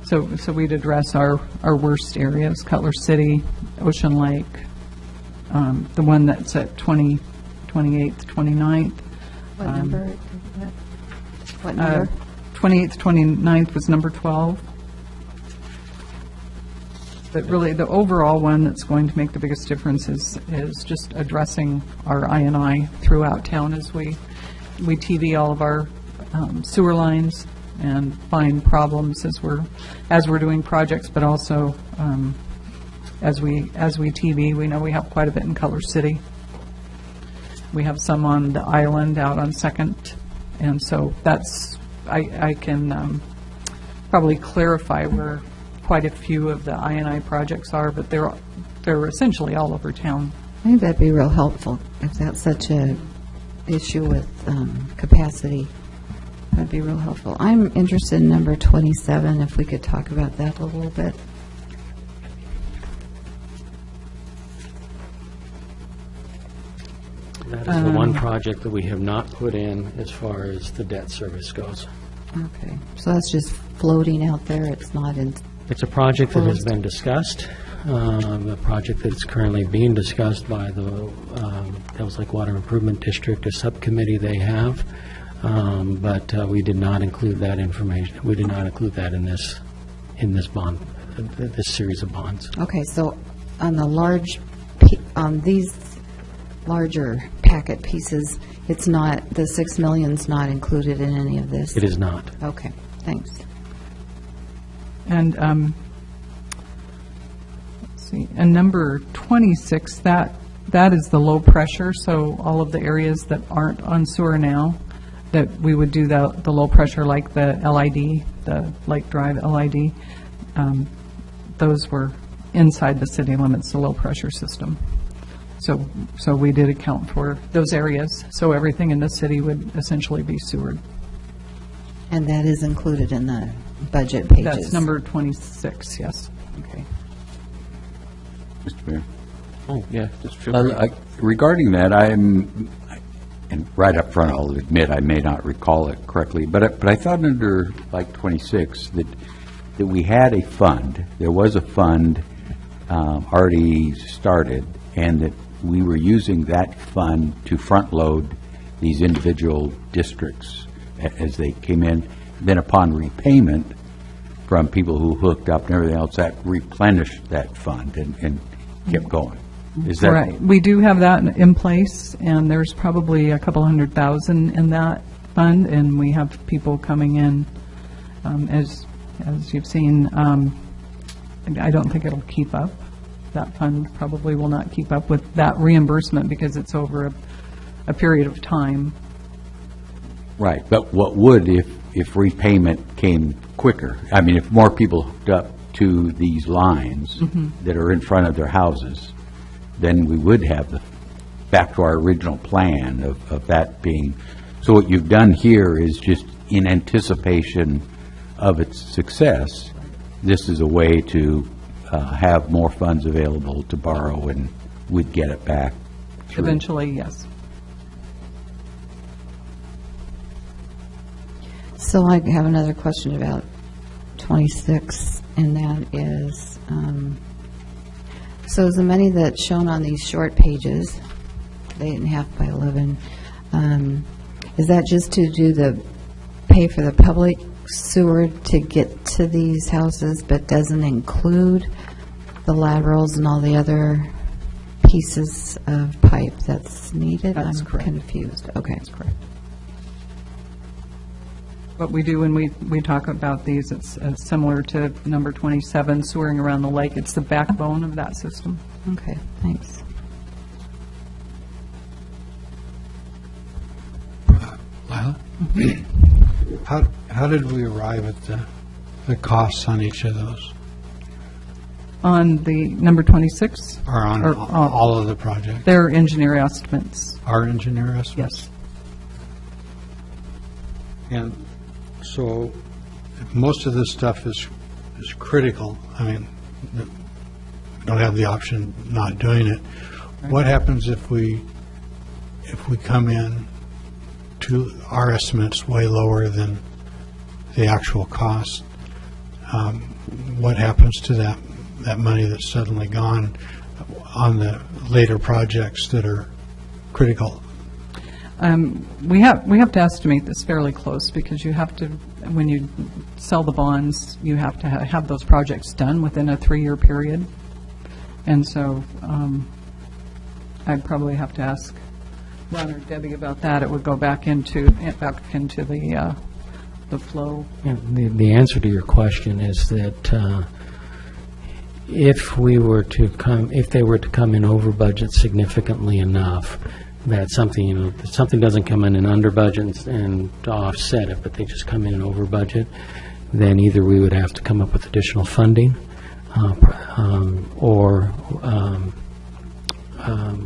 [SPEAKER 3] So we'd address our worst areas: Cutler City, Ocean Lake, the one that's at 28th, 29th.
[SPEAKER 6] What number? What number?
[SPEAKER 3] 28th, 29th was number 12. But really, the overall one that's going to make the biggest difference is just addressing our I&I throughout town as we TV all of our sewer lines and find problems as we're doing projects, but also as we TV. We know we have quite a bit in Cutler City. We have some on the island out on 2nd, and so I can probably clarify where quite a few of the I&I projects are, but they're essentially all over town.
[SPEAKER 6] I think that'd be real helpful if that's such a issue with capacity. That'd be real helpful. I'm interested in number 27, if we could talk about that a little bit.
[SPEAKER 2] That is the one project that we have not put in as far as the debt service goes.
[SPEAKER 6] Okay, so that's just floating out there. It's not in.
[SPEAKER 2] It's a project that has been discussed, a project that's currently being discussed by the Devils Lake Water Improvement District, a subcommittee they have, but we did not include that information. We did not include that in this bond, this series of bonds.
[SPEAKER 6] Okay, so on on these larger packet pieces, it's not, the $6 million's not included in any of this?
[SPEAKER 2] It is not.
[SPEAKER 6] Okay, thanks.
[SPEAKER 3] And let's see, and number 26, that is the low pressure. So all of the areas that aren't on sewer now, that we would do the low pressure, like the LID, the Lake Drive LID. Those were inside the city limits, the low pressure system. So we did account for those areas. So everything in the city would essentially be sewered.
[SPEAKER 6] And that is included in the budget pages?
[SPEAKER 3] That's number 26, yes.
[SPEAKER 6] Okay.
[SPEAKER 4] Mr. Mayor?
[SPEAKER 1] Oh, yeah, just feel free.
[SPEAKER 4] Regarding that, and right up front, I'll admit I may not recall it correctly, but I thought under like 26 that we had a fund. There was a fund already started, and that we were using that fund to front load these individual districts as they came in. Then upon repayment from people who hooked up and everything else, that replenished that fund and kept going. Is that?
[SPEAKER 3] Right. We do have that in place, and there's probably a couple $100,000 in that fund, and we have people coming in, as you've seen. I don't think it'll keep up. That fund probably will not keep up with that reimbursement because it's over a period of time.
[SPEAKER 4] Right, but what would if repayment came quicker? I mean, if more people hooked up to these lines that are in front of their houses, then we would have back to our original plan of that being. So what you've done here is just in anticipation of its success, this is a way to have more funds available to borrow, and we'd get it back through.
[SPEAKER 3] Eventually, yes.
[SPEAKER 6] So I have another question about 26, and that is, so is the money that's shown on these short pages, 8.5 by 11, is that just to pay for the public sewer to get to these houses, but doesn't include the laterals and all the other pieces of pipe that's needed?
[SPEAKER 3] That's correct.
[SPEAKER 6] I'm confused. Okay.
[SPEAKER 3] That's correct. What we do when we talk about these, it's similar to number 27, sewering around the lake. It's the backbone of that system.
[SPEAKER 6] Okay, thanks.
[SPEAKER 8] Lila? How did we arrive at the costs on each of those?
[SPEAKER 3] On the number 26?
[SPEAKER 8] Or on
[SPEAKER 3] Or,
[SPEAKER 8] all of the projects?
[SPEAKER 3] They're engineer estimates.
[SPEAKER 8] Our engineer estimates?
[SPEAKER 3] Yes.
[SPEAKER 8] And so if most of this stuff is critical, I mean, we don't have the option of not doing it. What happens if we come in to our estimates way lower than the actual cost? What happens to that money that's suddenly gone on the later projects that are critical?
[SPEAKER 3] We have to estimate this fairly close because you have to, when you sell the bonds, you have to have those projects done within a 3-year period. And so I'd probably have to ask Ron or Debbie about that. It would go back into the flow.
[SPEAKER 2] Yeah, the answer to your question is that if they were to come in over budget significantly enough, that something doesn't come in under budget and to offset it, but they just come in over budget, then either we would have to come up with additional funding, or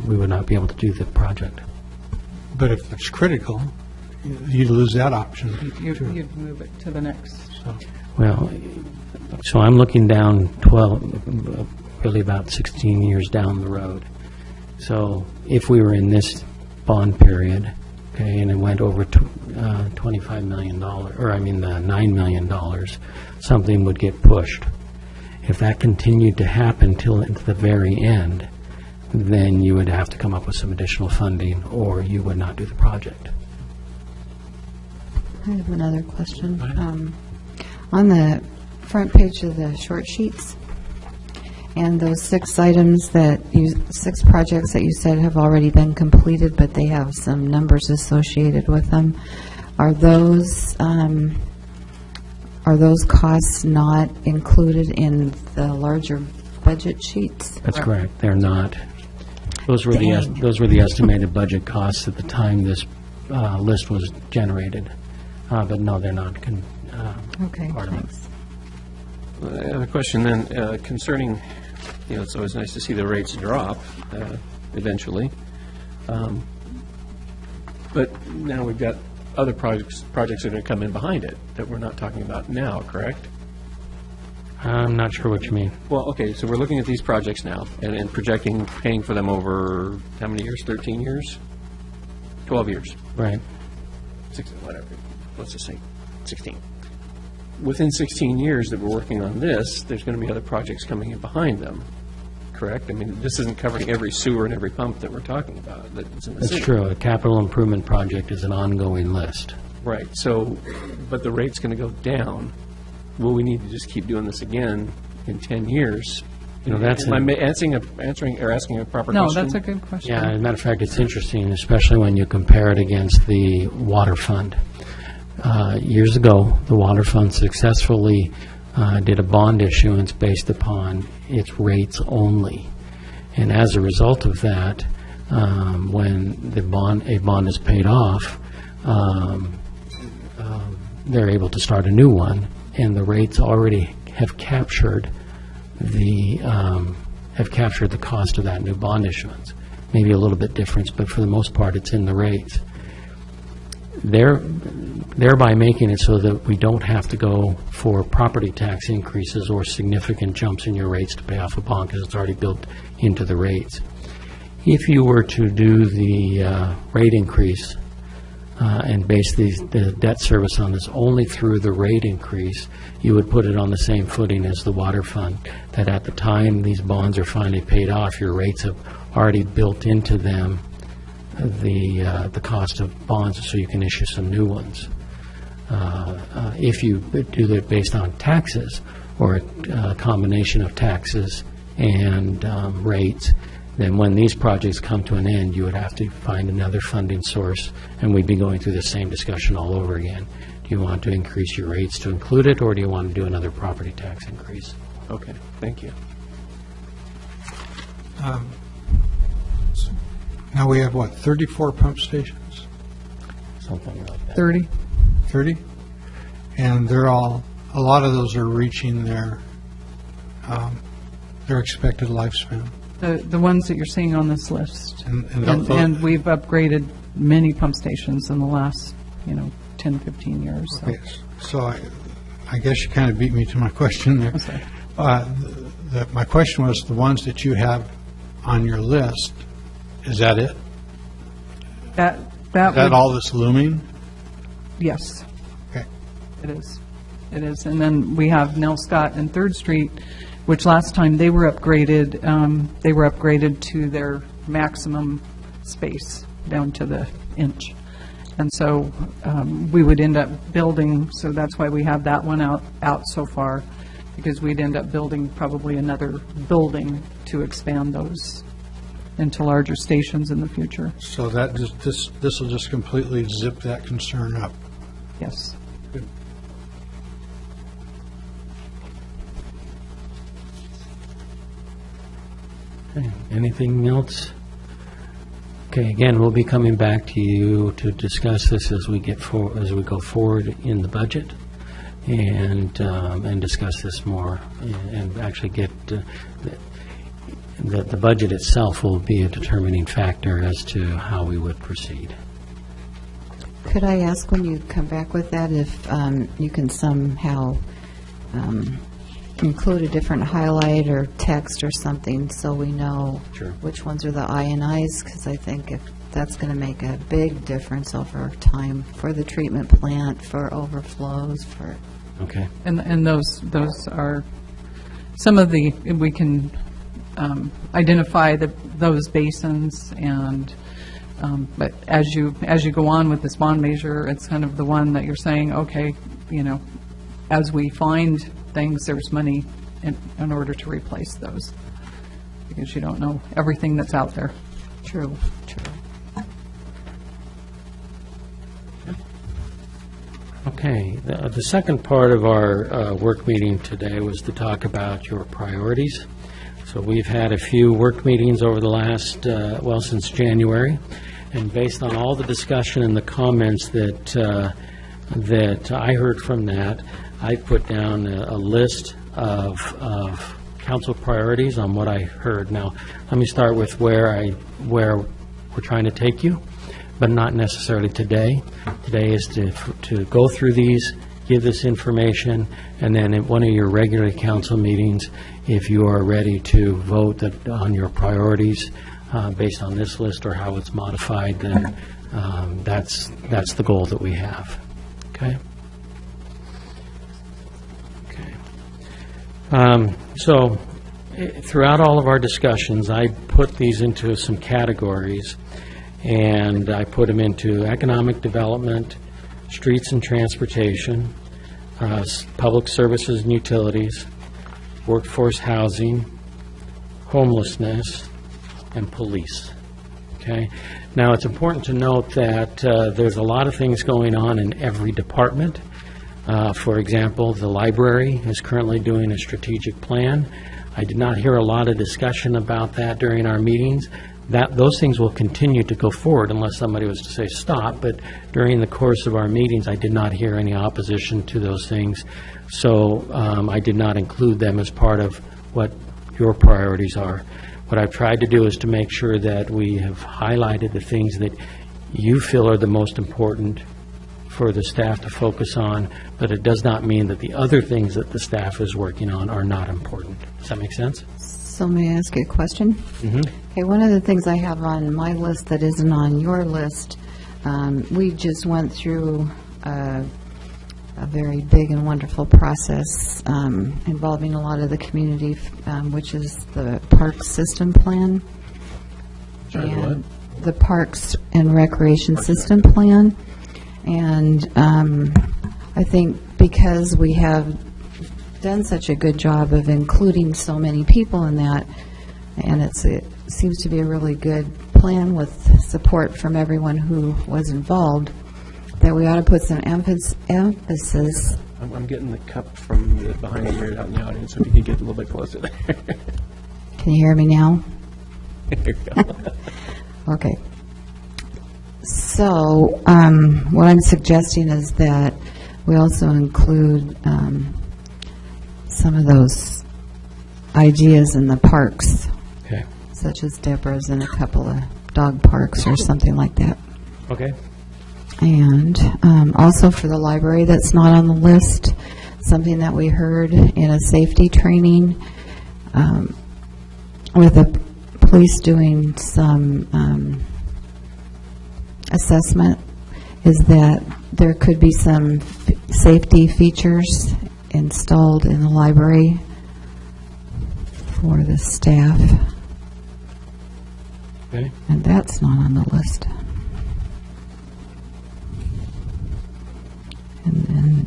[SPEAKER 2] we would not be able to do the project.
[SPEAKER 8] But if it's critical, you lose that option.
[SPEAKER 3] You'd move it to the next.
[SPEAKER 2] Well, so I'm looking down 12, really about 16 years down the road. So if we were in this bond period, okay, and it went over to $25 million, or I mean the $9 million, something would get pushed. If that continued to happen till into the very end, then you would have to come up with some additional funding, or you would not do the project.
[SPEAKER 6] I have another question. On the front page of the short sheets, and those 6 projects that you said have already been completed, but they have some numbers associated with them, are those costs not included in the larger budget sheets?
[SPEAKER 2] That's correct. They're not. Those were the estimated budget costs at the time this list was generated. But no, they're not
[SPEAKER 6] Okay,
[SPEAKER 2] part of it.
[SPEAKER 6] thanks.
[SPEAKER 1] I have a question then concerning, it's always nice to see the rates drop eventually. But now we've got other projects that are going to come in behind it that we're not talking about now, correct?
[SPEAKER 2] I'm not sure what you mean.
[SPEAKER 1] Well, okay, so we're looking at these projects now and projecting paying for them over how many years? 13 years? 12 years?
[SPEAKER 2] Right.
[SPEAKER 1] 16, whatever. Let's just say 16. Within 16 years that we're working on this, there's going to be other projects coming in behind them, correct? I mean, this isn't covering every sewer and every pump that we're talking about that's in the
[SPEAKER 2] That's
[SPEAKER 1] city.
[SPEAKER 2] true. A capital improvement project is an ongoing list.
[SPEAKER 1] Right, so, but the rate's going to go down. Will we need to just keep doing this again in 10 years?
[SPEAKER 2] You know, that's
[SPEAKER 1] Am I
[SPEAKER 2] an-
[SPEAKER 1] asking a proper
[SPEAKER 3] No,
[SPEAKER 1] question?
[SPEAKER 3] that's a good question.
[SPEAKER 2] Yeah, as a matter of fact, it's interesting, especially when you compare it against the water fund. Years ago, the water fund successfully did a bond issuance based upon its rates only. And as a result of that, when a bond is paid off, they're able to start a new one, and the rates already have captured the cost of that new bond issuance. Maybe a little bit difference, but for the most part, it's in the rates. Thereby making it so that we don't have to go for property tax increases or significant jumps in your rates to pay off a bond, because it's already built into the rates. If you were to do the rate increase and base the debt service on this only through the rate increase, you would put it on the same footing as the water fund, that at the time these bonds are finally paid off, your rates have already built into them the cost of bonds, so you can issue some new ones. If you do that based on taxes, or a combination of taxes and rates, then when these projects come to an end, you would have to find another funding source, and we'd be going through the same discussion all over again. Do you want to increase your rates to include it, or do you want to do another property tax increase?
[SPEAKER 1] Okay, thank you.
[SPEAKER 8] Now we have, what, 34 pump stations?
[SPEAKER 2] Something like that.
[SPEAKER 3] 30?
[SPEAKER 8] 30? And they're all, a lot of those are reaching their expected lifespan.
[SPEAKER 3] The ones that you're seeing on this list.
[SPEAKER 8] And
[SPEAKER 3] we've upgraded many pump stations in the last, 10, 15 years. So.
[SPEAKER 8] Okay, so I guess you kind of beat me to my question there.
[SPEAKER 3] Okay.
[SPEAKER 8] My question was, the ones that you have on your list, is that it?
[SPEAKER 3] That
[SPEAKER 8] Is that
[SPEAKER 3] would-
[SPEAKER 8] all that's looming?
[SPEAKER 3] Yes,
[SPEAKER 8] Okay.
[SPEAKER 3] it is. It is. And then we have Nell Scott and Third Street, which last time they were upgraded to their maximum space, down to the inch. And so we would end up building, so that's why we have that one out so far, because we'd end up building probably another building to expand those into larger stations in the future.
[SPEAKER 8] So that this will just completely zip that concern up.
[SPEAKER 3] Yes.
[SPEAKER 2] Okay, anything else? Okay, again, we'll be coming back to you to discuss this as we go forward in the budget, and discuss this more, and actually get, the budget itself will be a determining factor as to how we would proceed.
[SPEAKER 6] Could I ask, when you come back with that, if you can somehow include a different highlight or text or something, so we know
[SPEAKER 2] Sure.
[SPEAKER 6] which ones are the INIs? Because I think if that's going to make a big difference over time for the treatment plant, for overflows, for...
[SPEAKER 2] Okay?
[SPEAKER 3] And those are some of the, we can identify those basins, and but as you go on with this bond measure, it's kind of the one that you're saying, okay, as we find things, there's money in order to replace those, because you don't know everything that's out there.
[SPEAKER 6] True.
[SPEAKER 2] Okay, the second part of our work meeting today was to talk about your priorities. So we've had a few work meetings over the last, since January, and based on all the discussion and the comments that I heard from that, I put down a list of council priorities on what I heard. Now, let me start with where we're trying to take you, but not necessarily today. Today is to go through these, give this information, and then at one of your regular council meetings, if you are ready to vote on your priorities based on this list or how it's modified, then that's the goal that we have. Okay? Okay. So throughout all of our discussions, I put these into some categories, and I put them into economic development, streets and transportation, public services and utilities, workforce housing, homelessness, and police. Okay? Now, it's important to note that there's a lot of things going on in every department. For example, the library is currently doing a strategic plan. I did not hear a lot of discussion about that during our meetings. Those things will continue to go forward unless somebody was to say stop, but during the course of our meetings, I did not hear any opposition to those things. So I did not include them as part of what your priorities are. What I've tried to do is to make sure that we have highlighted the things that you feel are the most important for the staff to focus on, but it does not mean that the other things that the staff is working on are not important. Does that make sense?
[SPEAKER 6] So may I ask you a question? Okay, one of the things I have on my list that isn't on your list, we just went through a very big and wonderful process involving a lot of the community, which is the Parks System Plan.
[SPEAKER 1] Sorry,
[SPEAKER 6] And the Parks and Recreation System Plan. And I think because we have done such a good job of including so many people in that, and it seems to be a really good plan with support from everyone who was involved, that we ought to put some emphasis.
[SPEAKER 1] I'm getting the cup from behind you here out in the audience, so if you could get a little bit closer there.
[SPEAKER 6] Can you hear me now?
[SPEAKER 1] There you go.
[SPEAKER 6] Okay. So what I'm suggesting is that we also include some of those ideas in the parks,
[SPEAKER 2] Okay.
[SPEAKER 6] such as Deborah's and a couple of dog parks or something like that.
[SPEAKER 2] Okay.
[SPEAKER 6] And also for the library that's not on the list, something that we heard in a safety training with the police doing some assessment, is that there could be some safety features installed in the library for the staff,
[SPEAKER 2] Okay.
[SPEAKER 6] and that's not on the list. And then,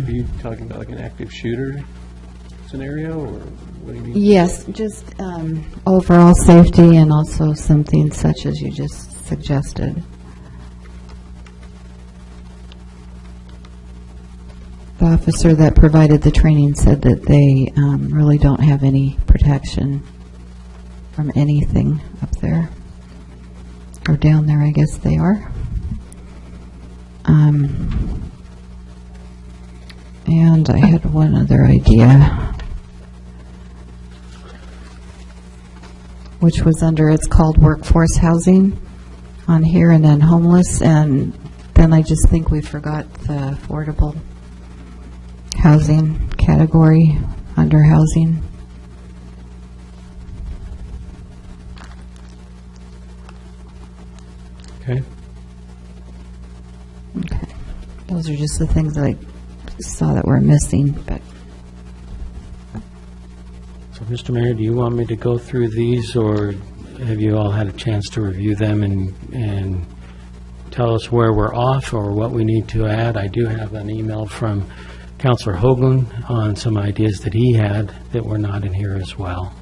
[SPEAKER 1] Are you talking about like an active shooter scenario, or what do you mean?
[SPEAKER 6] yes, just overall safety and also something such as you just suggested. The officer that provided the training said that they really don't have any protection from anything up there, or down there, I guess they are. And I had one other idea, which was under, it's called workforce housing on here, and then homeless, and then I just think we forgot the affordable housing category under housing.
[SPEAKER 2] Okay.
[SPEAKER 6] Okay. Those are just the things that I saw that were missing, but
[SPEAKER 2] So, Mr. Mayor, do you want me to go through these, or have you all had a chance to review them and tell us where we're off or what we need to add? I do have an email from Councilor Hoagland on some ideas that he had that were not in here as well.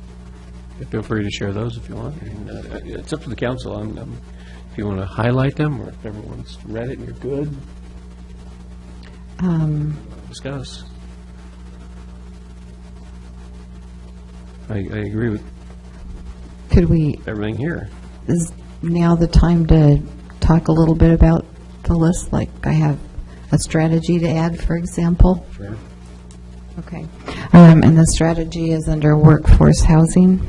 [SPEAKER 1] Feel free to share those if you want. And, it's up to the council. If you want to highlight them, or if everyone's read it and you're good, discuss. I agree with
[SPEAKER 6] could we,
[SPEAKER 1] everything here.
[SPEAKER 6] is now the time to talk a little bit about the list? Like I have a strategy to add, for example.
[SPEAKER 2] Sure.
[SPEAKER 6] Okay. And the strategy is under workforce housing.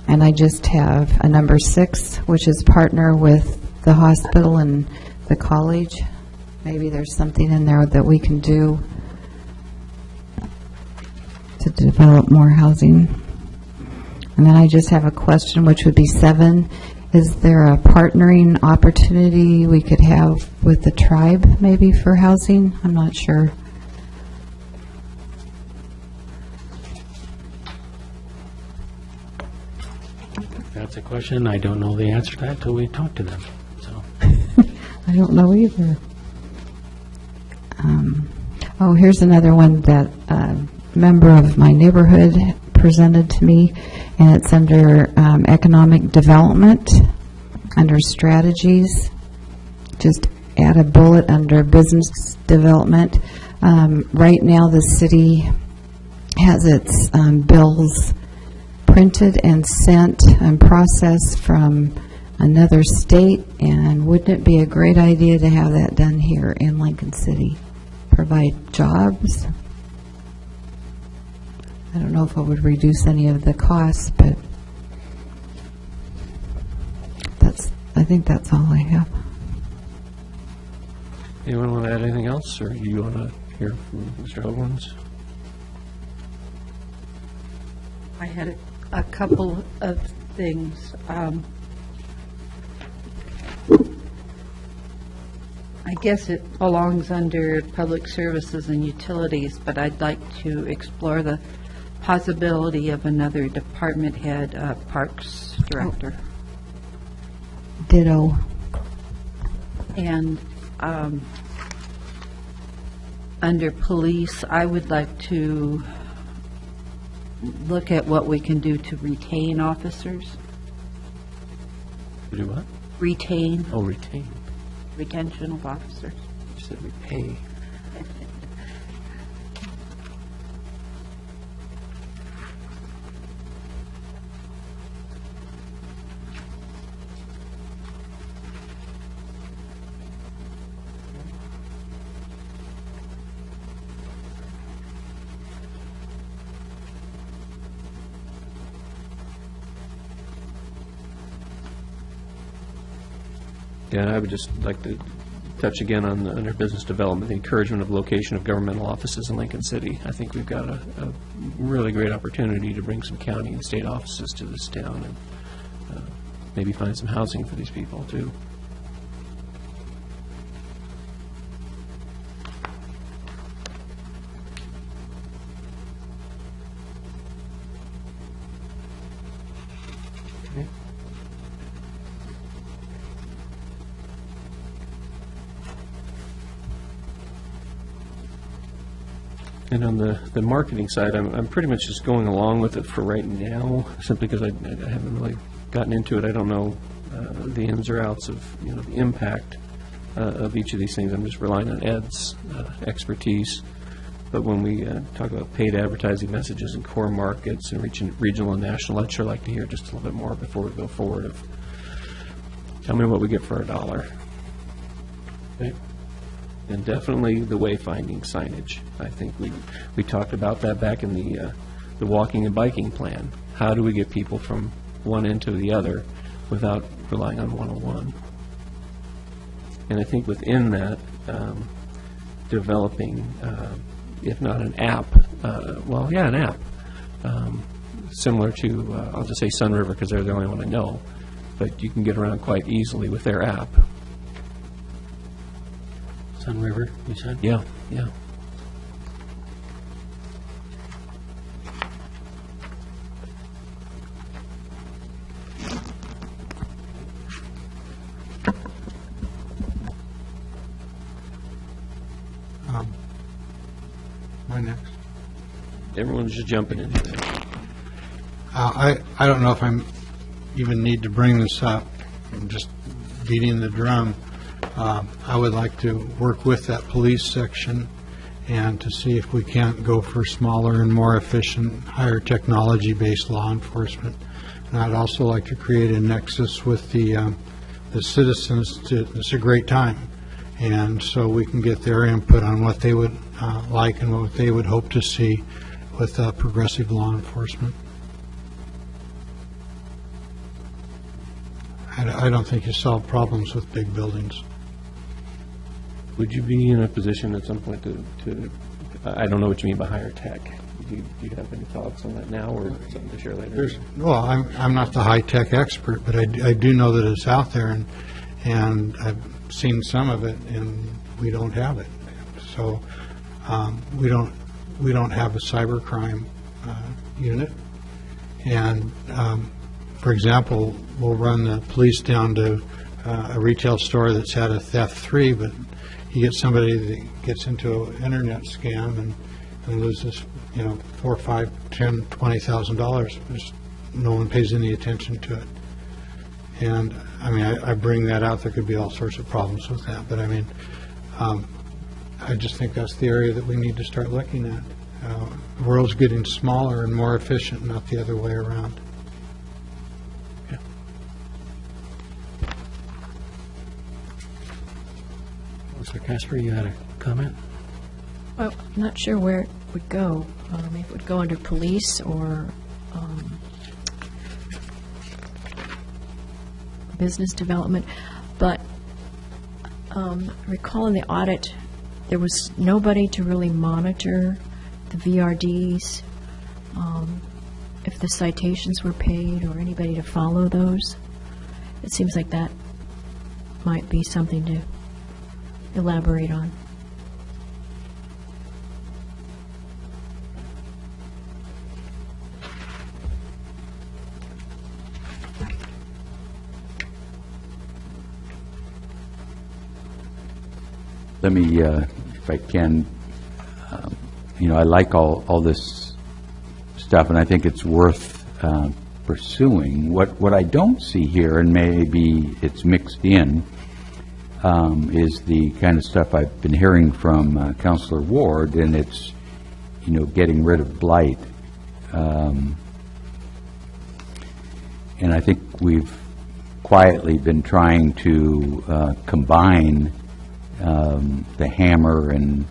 [SPEAKER 6] And I just have a number 6, which is partner with the hospital and the college. Maybe there's something in there that we can do to develop more housing. And then I just have a question, which would be 7. Is there a partnering opportunity we could have with the tribe, maybe, for housing? I'm not sure.
[SPEAKER 2] That's a question. I don't know the answer to that until we talk to them. So,
[SPEAKER 6] I don't know either. Oh, here's another one that a member of my neighborhood presented to me, and it's under economic development, under strategies. Just add a bullet under business development. Right now, the city has its bills printed and sent and processed from another state, and wouldn't it be a great idea to have that done here in Lincoln City? Provide jobs. I don't know if it would reduce any of the costs, but I think that's all I have.
[SPEAKER 1] Anyone want to add anything else, or you want to hear from Mr. Hoaglands?
[SPEAKER 5] I had a couple of things. I guess it belongs under public services and utilities, but I'd like to explore the possibility of another department head, parks director.
[SPEAKER 6] Ditto.
[SPEAKER 5] And under police, I would like to look at what we can do to retain officers.
[SPEAKER 1] To do what?
[SPEAKER 5] Retain,
[SPEAKER 1] Oh, retain.
[SPEAKER 5] retention of officers.
[SPEAKER 1] You said repay. Yeah, I would just like to touch again on, under business development, the encouragement of location of governmental offices in Lincoln City. I think we've got a really great opportunity to bring some county and state offices to this town and maybe find some housing for these people, too. Okay. And on the marketing side, I'm pretty much just going along with it for right now, simply because I haven't really gotten into it. I don't know the ins or outs of, the impact of each of these things. I'm just relying on Ed's expertise. But when we talk about paid advertising messages in core markets and regional and national, I'd sure like to hear just a little bit more before we go forward of, tell me what we get for a dollar. Okay. And definitely the wayfinding signage. I think we talked about that back in the walking and biking plan. How do we get people from one end to the other without relying on 101? And I think within that, developing, if not an app, an app, similar to, I'll just say Sun River because they're the only one I know, but you can get around quite easily with their app.
[SPEAKER 2] Sun River, you said?
[SPEAKER 1] Yeah, yeah.
[SPEAKER 8] My next.
[SPEAKER 1] Everyone's just jumping into that.
[SPEAKER 8] I don't know if I even need to bring this up. I'm just beating the drum. I would like to work with that police section and to see if we can't go for smaller and more efficient, higher technology-based law enforcement. And I'd also like to create a nexus with the citizens. It's a great time, and so we can get their input on what they would like and what they would hope to see with progressive law enforcement. I don't think you solve problems with big buildings.
[SPEAKER 1] Would you be in a position at some point to I don't know what you mean by higher tech. Do you have any thoughts on that now or something to share later?
[SPEAKER 8] I'm not the high-tech expert, but I do know that it's out there, and I've seen some of it, and we don't have it. So we don't have a cybercrime unit. And, for example, we'll run the police down to a retail store that's had a theft 3, but you get somebody that gets into an internet scam and loses, $4, $5, $10, $20,000. Just no one pays any attention to it. And, I bring that out. There could be all sorts of problems with that. But, I just think that's the area that we need to start looking at. The world's getting smaller and more efficient, not the other way around.
[SPEAKER 2] Mr. Casper, you had a comment?
[SPEAKER 7] Well, I'm not sure where it would go. If it would go under police or business development, but recall in the audit, there was nobody to really monitor the VRDs, if the citations were paid, or anybody to follow those. It seems like that might be something to elaborate on.
[SPEAKER 4] Let me, if I can, I like all this stuff, and I think it's worth pursuing. What I don't see here, and maybe it's mixed in, is the kind of stuff I've been hearing from Councillor Ward, and it's, getting rid of blight. And I think we've quietly been trying to combine the hammer and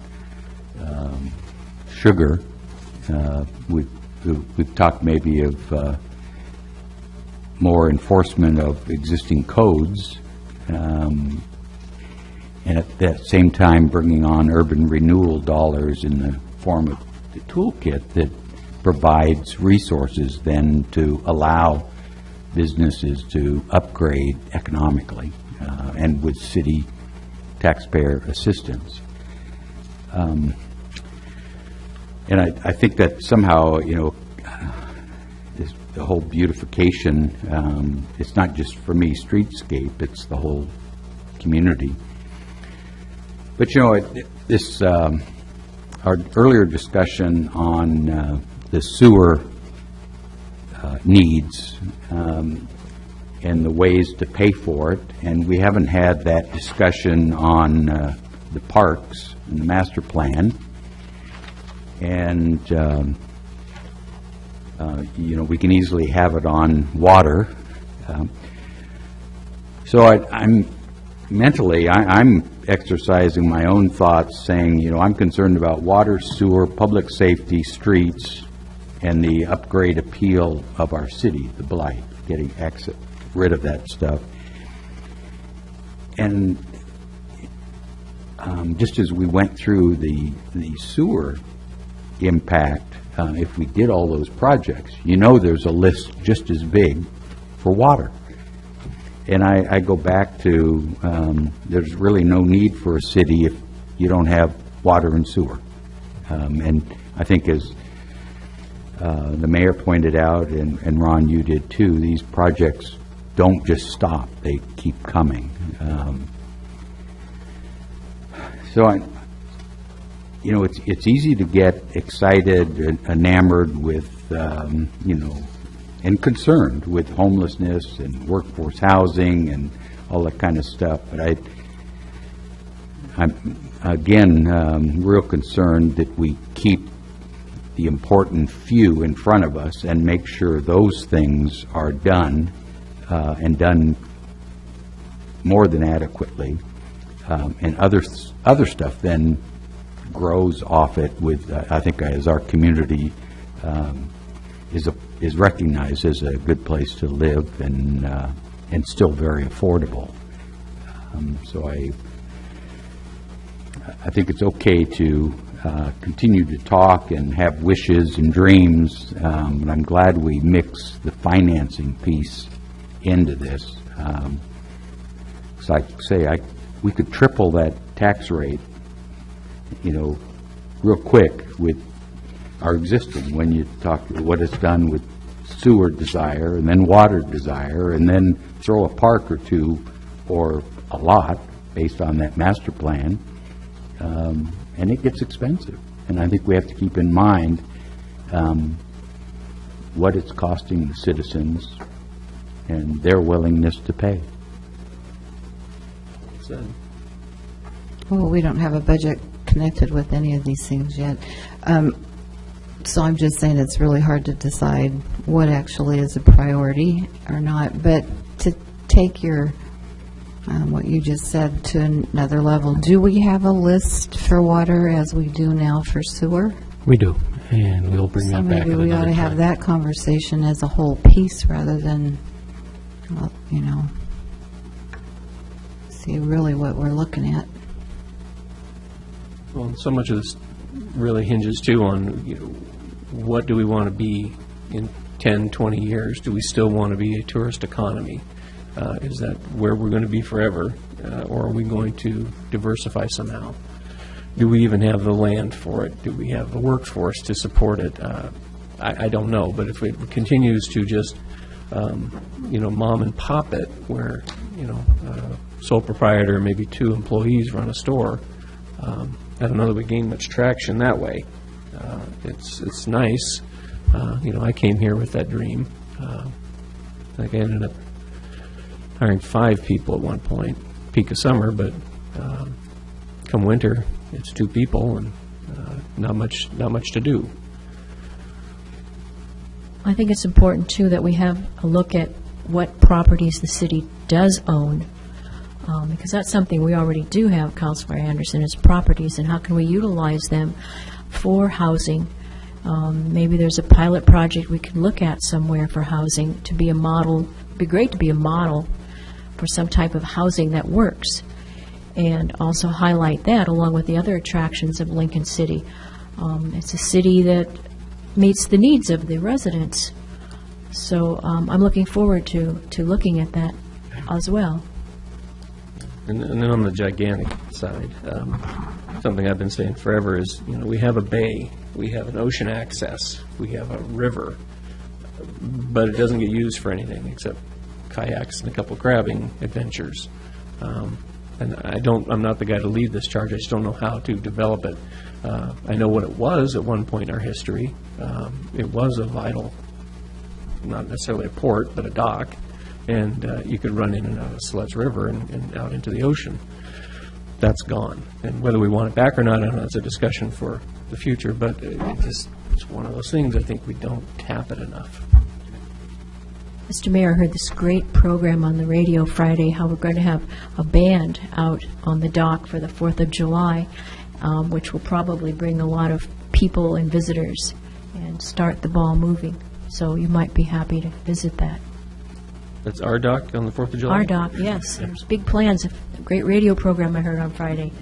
[SPEAKER 4] sugar. We've talked maybe of more enforcement of existing codes, and at that same time bringing on urban renewal dollars in the form of the toolkit that provides resources then to allow businesses to upgrade economically and with city taxpayer assistance. And I think that somehow, the whole beautification, it's not just for me streetscape, it's the whole community. But this our earlier discussion on the sewer needs and the ways to pay for it, and we haven't had that discussion on the parks and the master plan. And we can easily have it on water. So I'm mentally, I'm exercising my own thoughts, saying, I'm concerned about water, sewer, public safety, streets, and the upgrade appeal of our city, the blight, getting rid of that stuff. And just as we went through the sewer impact, if we did all those projects, there's a list just as big for water. And I go back to, there's really no need for a city if you don't have water and sewer. And I think as the mayor pointed out, and Ron, you did too, these projects don't just stop, they keep coming. So it's easy to get excited and enamored with, and concerned with homelessness and workforce housing and all that kind of stuff. But I'm again real concerned that we keep the important few in front of us and make sure those things are done and done more than adequately, and other stuff then grows off it. With I think as our community is recognized as a good place to live and still very affordable. So I think it's okay to continue to talk and have wishes and dreams, and I'm glad we mix the financing piece into this. So I say we could triple that tax rate, real quick with our existing, when you talk what it's done with sewer desire and then water desire, and then throw a park or two or a lot, based on that master plan, and it gets expensive. And I think we have to keep in mind what it's costing the citizens and their willingness to pay.
[SPEAKER 1] So,
[SPEAKER 6] Well, we don't have a budget connected with any of these things yet. So I'm just saying it's really hard to decide what actually is a priority or not. But to take your, what you just said to another level, do we have a list for water as we do now for sewer?
[SPEAKER 2] We do, and we'll bring
[SPEAKER 6] So
[SPEAKER 2] that back at
[SPEAKER 6] maybe we ought
[SPEAKER 2] another
[SPEAKER 6] to have
[SPEAKER 2] time.
[SPEAKER 6] that conversation as a whole piece rather than, well, you know, see really what we're looking at.
[SPEAKER 1] well, so much of this really hinges too on, you know, what do we want to be in 10, 20 years? Do we still want to be a tourist economy? Is that where we're going to be forever? Or are we going to diversify somehow? Do we even have the land for it? Do we have the workforce to support it? I don't know, but if it continues to just, you know, mom and pop it, where, you know, sole proprietor, maybe 2 employees run a store, I don't know that we gain much traction that way. It's nice. You know, I came here with that dream. I think I ended up hiring 5 people at one point, peak of summer, but come winter, it's 2 people and not much to do.
[SPEAKER 7] I think it's important, too, that we have a look at what properties the city does own, because that's something we already do have, Councilor Anderson, is properties, and how can we utilize them for housing? Maybe there's a pilot project we can look at somewhere for housing to be a model. It'd be great to be a model for some type of housing that works, and also highlight that along with the other attractions of Lincoln City. It's a city that meets the needs of the residents. So I'm looking forward to looking at that as well.
[SPEAKER 1] And then on the gigantic side, something I've been saying forever is, you know, we have a bay, we have an ocean access, we have a river, but it doesn't get used for anything except kayaks and a couple crabbing adventures. And I'm not the guy to lead this charge. I just don't know how to develop it. I know what it was at one point in our history. It was a vital, not necessarily a port, but a dock, and you could run in and out of Sledge River and out into the ocean. That's gone. And whether we want it back or not, I don't know, it's a discussion for the future, but it's one of those things I think we don't tap it enough.
[SPEAKER 7] Mr. Mayor, I heard this great program on the radio Friday, how we're going to have a band out on the dock for the 4th of July, which will probably bring a lot of people and visitors and start the ball moving. So you might be happy to visit that.
[SPEAKER 1] That's our dock on the 4th of July?
[SPEAKER 7] Our dock, yes. There's big plans. A great radio program I heard on Friday,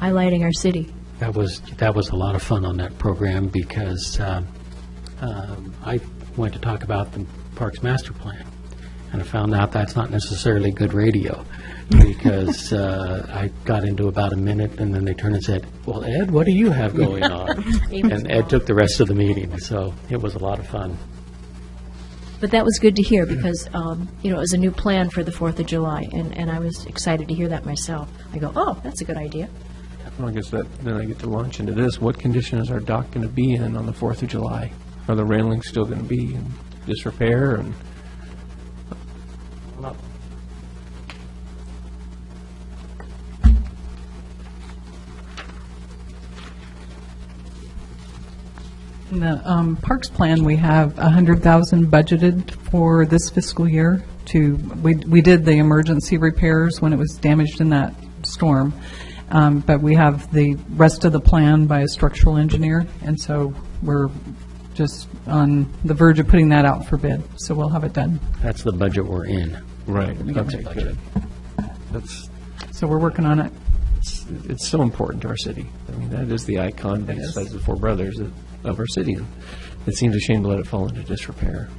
[SPEAKER 7] highlighting our city.
[SPEAKER 2] That was a lot of fun on that program because I went to talk about the Parks Master Plan, and I found out that's not necessarily good radio because I got into about a minute, and then they turned and said, "Well, Ed, what do you have going on?" And Ed took the rest of the meeting, so it was a lot of fun.
[SPEAKER 7] But that was good to hear because, you know, it was a new plan for the 4th of July, and I was excited to hear that myself. I go, oh, that's a good idea.
[SPEAKER 1] Well, I guess then I get to launch into this. What condition is our dock going to be in on the 4th of July? Are the railings still going to be in disrepair? And
[SPEAKER 3] In the Parks Plan, we have $100,000 budgeted for this fiscal year we did the emergency repairs when it was damaged in that storm, but we have the rest of the plan by a structural engineer, and so we're just on the verge of putting that out for bid, so we'll have it done.
[SPEAKER 2] That's the budget we're in.
[SPEAKER 1] right,
[SPEAKER 2] That's
[SPEAKER 1] okay,
[SPEAKER 2] the
[SPEAKER 1] good. That's
[SPEAKER 3] So we're working on it.
[SPEAKER 1] it's so important to our city. I mean, that is the icon, besides the Four Brothers, of our city. And it seems a shame to let it fall into disrepair.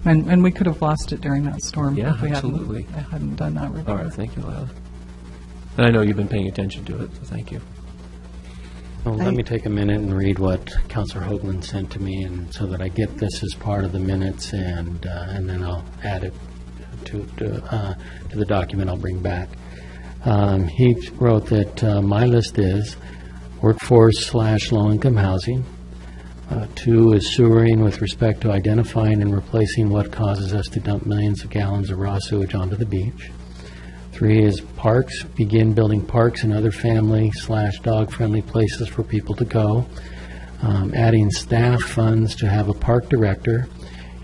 [SPEAKER 3] And we could have lost it during that storm.
[SPEAKER 1] Yeah,
[SPEAKER 3] if we
[SPEAKER 1] absolutely.
[SPEAKER 3] hadn't done that repair.
[SPEAKER 1] All right, thank you, Lila. And I know you've been paying attention to it, so thank you.
[SPEAKER 2] Well, let me take a minute and read what Counselor Hoagland sent to me, and so that I get this as part of the minutes, and then I'll add it to the document I'll bring back. He wrote that my list is workforce/low-income housing. 2 is sewering with respect to identifying and replacing what causes us to dump millions of gallons of raw sewage onto the beach. 3 is parks, begin building parks and other family/dog-friendly places for people to go. Adding staff funds to have a park director.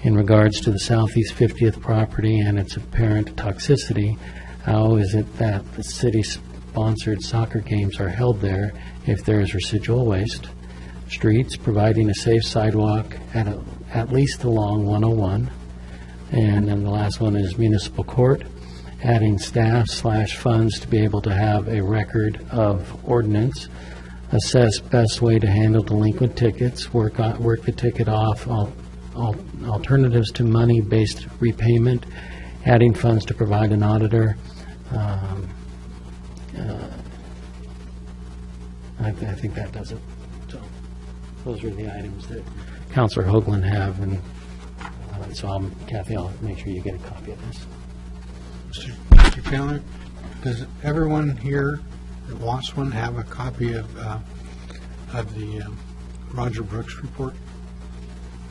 [SPEAKER 2] In regards to the Southeast 50th property and its apparent toxicity, how is it that the city-sponsored soccer games are held there if there is residual waste? Streets, providing a safe sidewalk at least along 101. And then the last one is municipal court, adding staff/funds to be able to have a record of ordinance, assess best way to handle delinquent tickets, work the ticket off, alternatives to money-based repayment, adding funds to provide an auditor. I think that does it. So those are the items that Councilor Hoagland have, and so Kathy, I'll make sure you get a copy of this.
[SPEAKER 8] Mr. Chandler, does everyone here that wants one have a copy of the Roger Brooks report?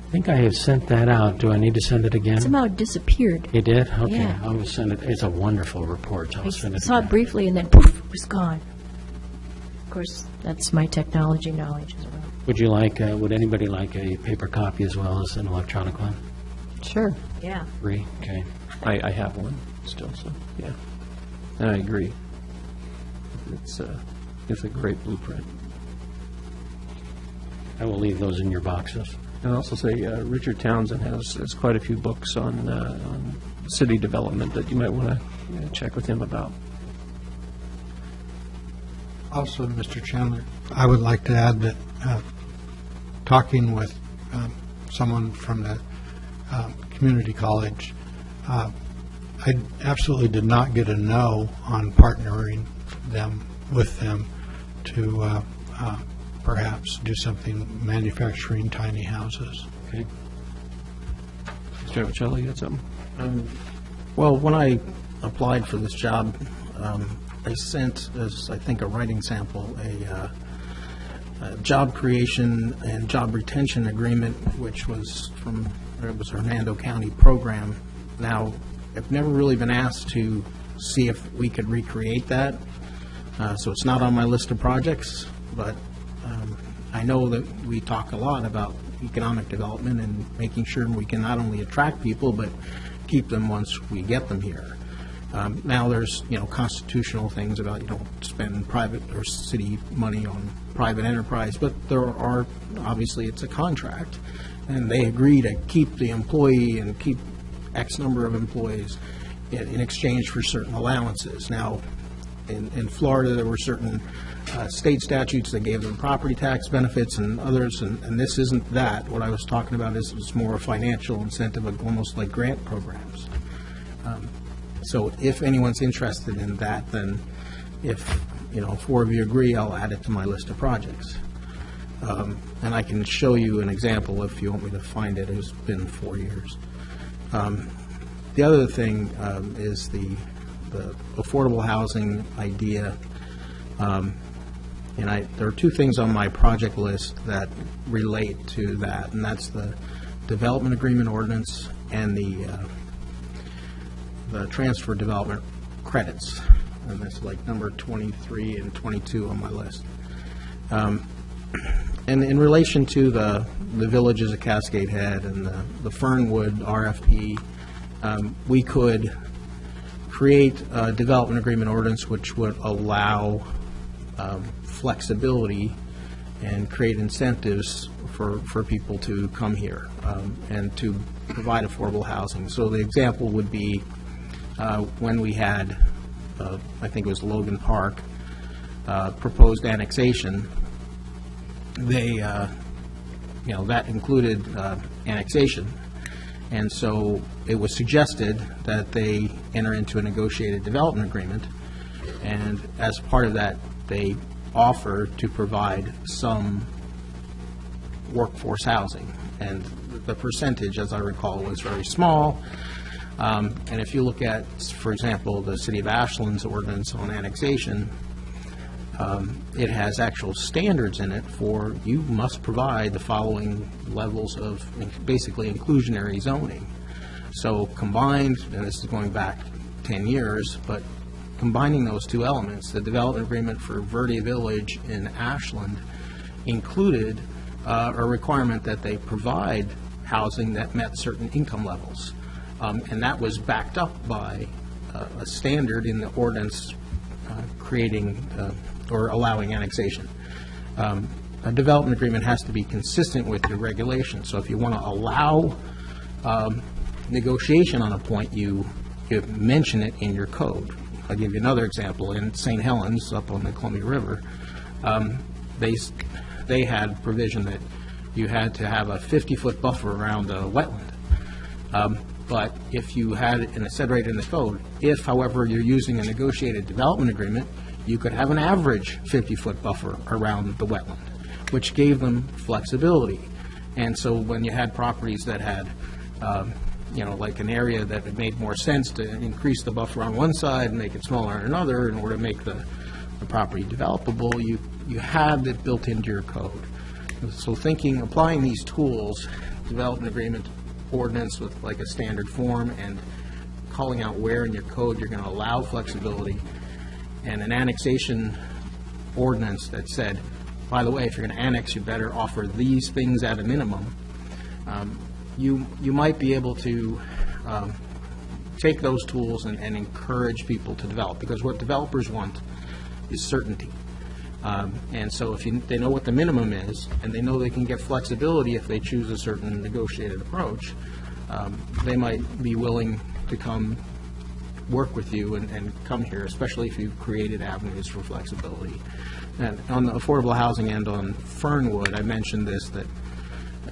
[SPEAKER 2] I think I have sent that out. Do I need to send it again?
[SPEAKER 7] Somehow it disappeared.
[SPEAKER 2] You did? Okay,
[SPEAKER 7] Yeah.
[SPEAKER 2] I will send it. It's a wonderful report, so
[SPEAKER 7] I
[SPEAKER 2] I'll send it
[SPEAKER 7] saw it
[SPEAKER 2] again.
[SPEAKER 7] briefly and then poof, it was gone. Of course, that's my technology knowledge as well.
[SPEAKER 2] Would you like, would anybody like a paper copy as well as an electronic one?
[SPEAKER 6] Sure.
[SPEAKER 7] Yeah.
[SPEAKER 2] Free? Okay.
[SPEAKER 1] I have one still, so, yeah. And I agree. It's a great blueprint.
[SPEAKER 2] I will leave those in your boxes.
[SPEAKER 1] And I'll also say, Richard Townsend has quite a few books on city development that you might want to check with him about.
[SPEAKER 8] Also, Mr. Chandler, I would like to add that talking with someone from the community college, I absolutely did not get a no on partnering with them to perhaps do something manufacturing tiny houses.
[SPEAKER 2] Okay.
[SPEAKER 1] Mr. Avicelli, you had something?
[SPEAKER 9] Well, when I applied for this job, I sent, as I think a writing sample, a job creation and job retention agreement, which was from, it was Hernando County program. Now, I've never really been asked to see if we could recreate that, so it's not on my list of projects, but I know that we talk a lot about economic development and making sure we can not only attract people, but keep them once we get them here. Now, there's, constitutional things about you don't spend private or city money on private enterprise, but there are, obviously, it's a contract, and they agree to keep the employee and keep X number of employees in exchange for certain allowances. Now, in Florida, there were certain state statutes that gave them property tax benefits and others, and this isn't that. What I was talking about is more a financial incentive, almost like grant programs. So if anyone's interested in that, then if, 4 of you agree, I'll add it to my list of projects. And I can show you an example if you want me to find it. It's been 4 years. The other thing is the affordable housing idea. And there are 2 things on my project list that relate to that, and that's the development agreement ordinance and the transfer development credits, and that's like number 23 and 22 on my list. And in relation to the villages of Cascade Head and the Fernwood RFP, we could create a development agreement ordinance which would allow flexibility and create incentives for people to come here and to provide affordable housing. So the example would be when we had, I think it was Logan Park, proposed annexation, they, that included annexation. And so it was suggested that they enter into a negotiated development agreement, and as part of that, they offer to provide some workforce housing. And the percentage, as I recall, was very small. And if you look at, for example, the City of Ashland's ordinance on annexation, it has actual standards in it for you must provide the following levels of basically inclusionary zoning. So combined, and this is going back 10 years, but combining those two elements, the development agreement for Verde Village in Ashland included a requirement that they provide housing that met certain income levels. And that was backed up by a standard in the ordinance creating or allowing annexation. A development agreement has to be consistent with your regulations. So if you want to allow negotiation on a point, you mention it in your code. I'll give you another example. In St. Helens, up on the Columbia River, they had provision that you had to have a 50-foot buffer around a wetland. But if you had, and it said right in the code, if, however, you're using a negotiated development agreement, you could have an average 50-foot buffer around the wetland, which gave them flexibility. And so when you had properties that had, like an area that it made more sense to increase the buffer on one side and make it smaller on another in order to make the property developable, you had it built into your code. So applying these tools, development agreement, ordinance with like a standard form, and calling out where in your code you're going to allow flexibility, and an annexation ordinance that said, by the way, if you're going to annex, you better offer these things at a minimum. You might be able to take those tools and encourage people to develop, because what developers want is certainty. And so if they know what the minimum is, and they know they can get flexibility if they choose a certain negotiated approach, they might be willing to come work with you and come here, especially if you've created avenues for flexibility. And on the affordable housing end on Fernwood, I mentioned this, that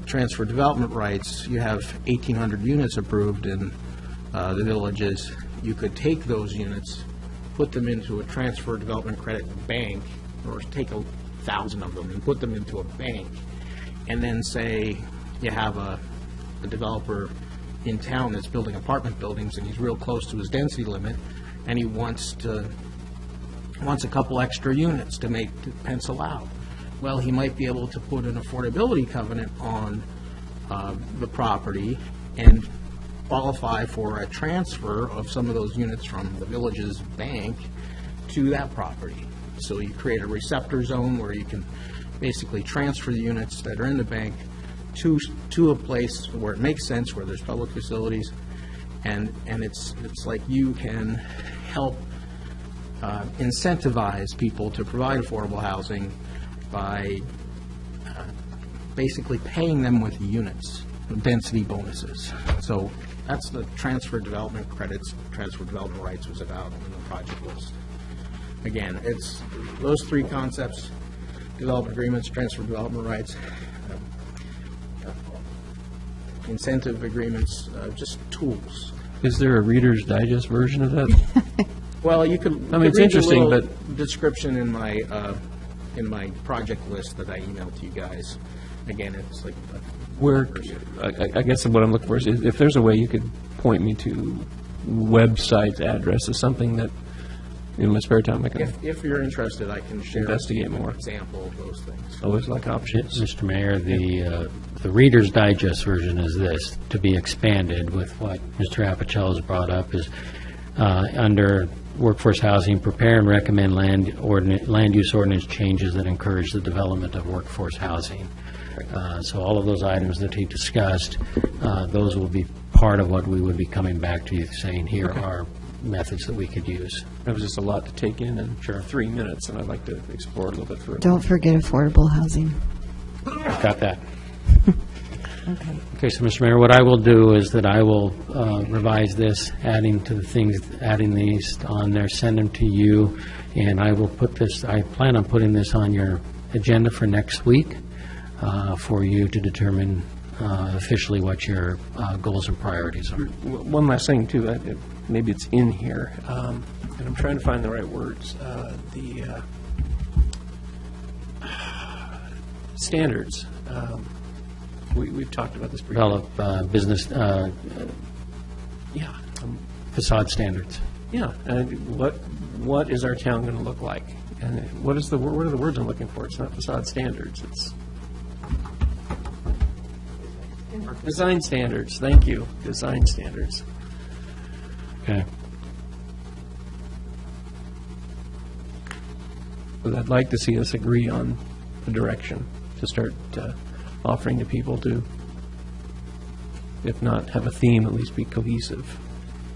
[SPEAKER 9] transfer development rights, you have 1,800 units approved in the villages. You could take those units, put them into a transfer development credit bank, or take 1,000 of them and put them into a bank, and then say you have a developer in town that's building apartment buildings, and he's real close to his density limit, and he wants a couple extra units to pencil out. Well, he might be able to put an affordability covenant on the property and qualify for a transfer of some of those units from the village's bank to that property. So you create a receptor zone where you can basically transfer the units that are in the bank to a place where it makes sense, where there's public facilities, and it's like you can help incentivize people to provide affordable housing by basically paying them with units, density bonuses. So that's the transfer development credits, transfer development rights was about in the project list. Again, it's those three concepts: development agreements, transfer development rights, incentive agreements, just tools.
[SPEAKER 1] Is there a Reader's Digest version of that?
[SPEAKER 9] Well, you could.
[SPEAKER 1] I mean, it's interesting, but
[SPEAKER 9] description in my project list that I emailed to you guys. Again, it's like
[SPEAKER 1] where, I guess what I'm looking for is if there's a way you could point me to website addresses, something that in my spare time I can
[SPEAKER 9] if you're interested, I can share
[SPEAKER 1] investigate more.
[SPEAKER 9] an example of those things.
[SPEAKER 1] always like options.
[SPEAKER 2] Mr. Mayor, the Reader's Digest version is this, to be expanded with what Mr. Apicella has brought up, is under workforce housing, prepare and recommend land use ordinance changes that encourage the development of workforce housing. So all of those items that he discussed, those will be part of what we would be coming back to you saying, here are methods that we could use.
[SPEAKER 1] That was just a lot to take in 3 minutes, and I'd like to explore it a little bit further.
[SPEAKER 6] Don't forget affordable housing.
[SPEAKER 2] Got that? Okay, so Mr. Mayor, what I will do is that I will revise this, adding these on there, send them to you, and I will put this, I plan on putting this on your agenda for next week for you to determine officially what your goals and priorities are.
[SPEAKER 1] One last thing, too, maybe it's in here, and I'm trying to find the right words. The standards. We've talked about this briefly.
[SPEAKER 2] Develop business,
[SPEAKER 1] Yeah.
[SPEAKER 2] Facade standards.
[SPEAKER 1] Yeah, and what is our town going to look like? And what are the words I'm looking for? It's not facade standards, it's design standards, thank you, design standards.
[SPEAKER 2] Okay.
[SPEAKER 1] But I'd like to see us agree on the direction to start offering to people to, if not have a theme, at least be cohesive,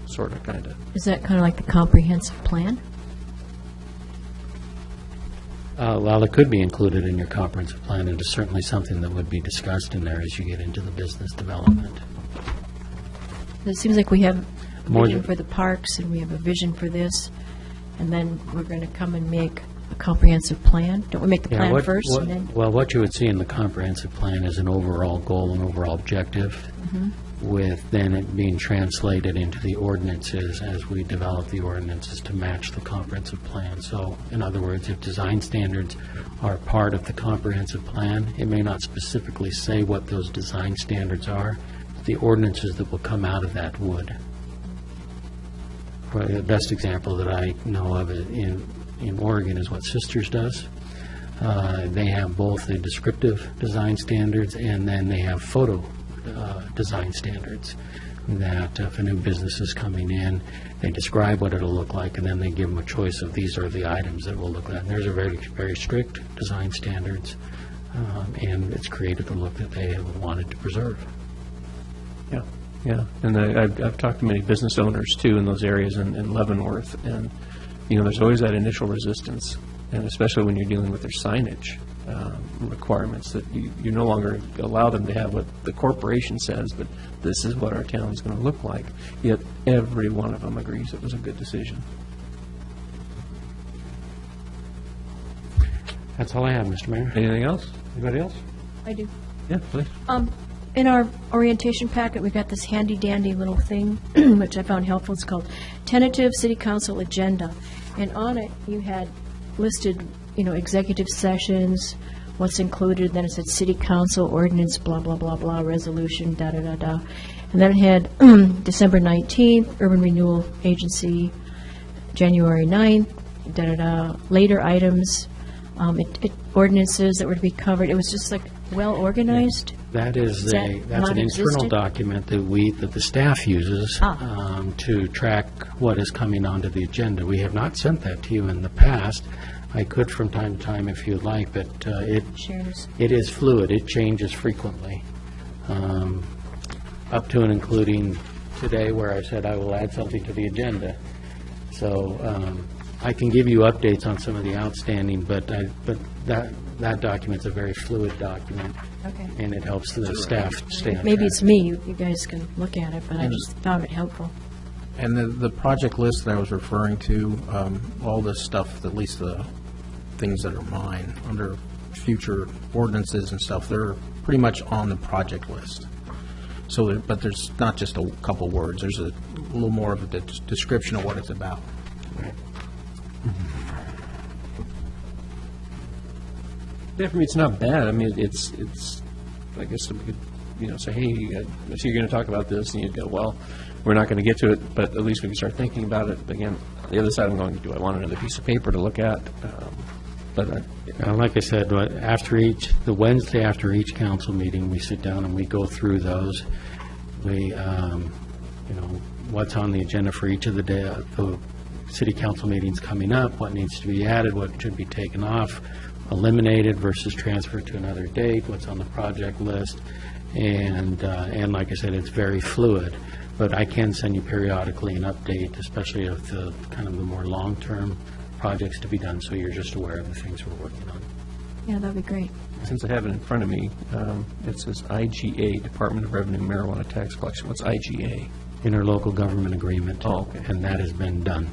[SPEAKER 1] sort of, kind of.
[SPEAKER 7] Is that kind of like the comprehensive plan?
[SPEAKER 2] Well, it could be included in your comprehensive plan. It is certainly something that would be discussed in there as you get into the business development.
[SPEAKER 7] It seems like we have a
[SPEAKER 2] More
[SPEAKER 7] vision
[SPEAKER 2] than-
[SPEAKER 7] for the parks, and we have a vision for this, and then we're going to come and make a comprehensive plan. Don't we make the
[SPEAKER 2] Yeah,
[SPEAKER 7] plan
[SPEAKER 2] what-
[SPEAKER 7] first,
[SPEAKER 2] what-
[SPEAKER 7] and then?
[SPEAKER 2] Well, what you would see in the comprehensive plan is an overall goal and overall objective, with then it being translated into the ordinances as we develop the ordinances to match the comprehensive plan. So, in other words, if design standards are part of the comprehensive plan, it may not specifically say what those design standards are. The ordinances that will come out of that would. Probably the best example that I know of in Oregon is what Sisters does. They have both the descriptive design standards, and then they have photo design standards, that if a new business is coming in, they describe what it'll look like, and then they give them a choice of these are the items that will look like. And there's a very, very strict design standards, and it's created the look that they have wanted to preserve.
[SPEAKER 1] Yeah, yeah, and I've talked to many business owners, too, in those areas in Leavenworth, and, you know, there's always that initial resistance, and especially when you're dealing with their signage requirements, that you no longer allow them to have what the corporation says, but this is what our town is going to look like, yet every one of them agrees it was a good decision.
[SPEAKER 2] That's all I have, Mr. Mayor.
[SPEAKER 1] Anything else?
[SPEAKER 2] Anybody else?
[SPEAKER 7] I do.
[SPEAKER 1] Yeah, please.
[SPEAKER 7] In our orientation packet, we got this handy-dandy little thing, which I found helpful. It's called Tentative City Council Agenda. And on it, you had listed, you know, executive sessions, what's included, then it said City Council ordinance, blah, blah, blah, blah, resolution, da-da-da-da. And then it had December 19th, Urban Renewal Agency, January 9th, da-da-da, later items, ordinances that were to be covered. It was just like well-organized.
[SPEAKER 2] That is
[SPEAKER 7] Is that
[SPEAKER 2] that's an internal
[SPEAKER 7] non-existent?
[SPEAKER 2] document that the staff uses to track what is coming onto the agenda. We have not sent that to you in the past. I could from time to time if you'd like, but
[SPEAKER 7] Shares.
[SPEAKER 2] it is fluid. It changes frequently, up to and including today where I said I will add something to the agenda. So I can give you updates on some of the outstanding, but that document's a very fluid document.
[SPEAKER 7] Okay.
[SPEAKER 2] And it helps the staff stay on
[SPEAKER 7] Maybe
[SPEAKER 2] track.
[SPEAKER 7] it's me, you guys can look at it, but I just found it helpful.
[SPEAKER 9] And the project list that I was referring to, all this stuff, at least the things that are mine, under future ordinances and stuff, they're pretty much on the project list. So, but there's not just a couple words, there's a little more of a description of what it's about.
[SPEAKER 1] Yeah, for me, it's not bad. I mean, it's. I guess we could, you know, say, hey, I see you're going to talk about this, and you'd go, well, we're not going to get to it, but at least we can start thinking about it. Again, the other side, I'm going, do I want another piece of paper to look at? But
[SPEAKER 2] Like I said, the Wednesday after each council meeting, we sit down and we go through those. We, what's on the agenda for each of the city council meetings coming up, what needs to be added, what should be taken off, eliminated versus transferred to another date, what's on the project list. And like I said, it's very fluid. But I can send you periodically an update, especially of the kind of the more long-term projects to be done, so you're just aware of the things we're working on.
[SPEAKER 7] Yeah, that'd be great.
[SPEAKER 1] since I have it in front of me, it says IGA, Department of Revenue Marijuana Tax Collection. What's IGA?
[SPEAKER 2] Interlocal government agreement.
[SPEAKER 1] Oh, okay.
[SPEAKER 2] And that has been done.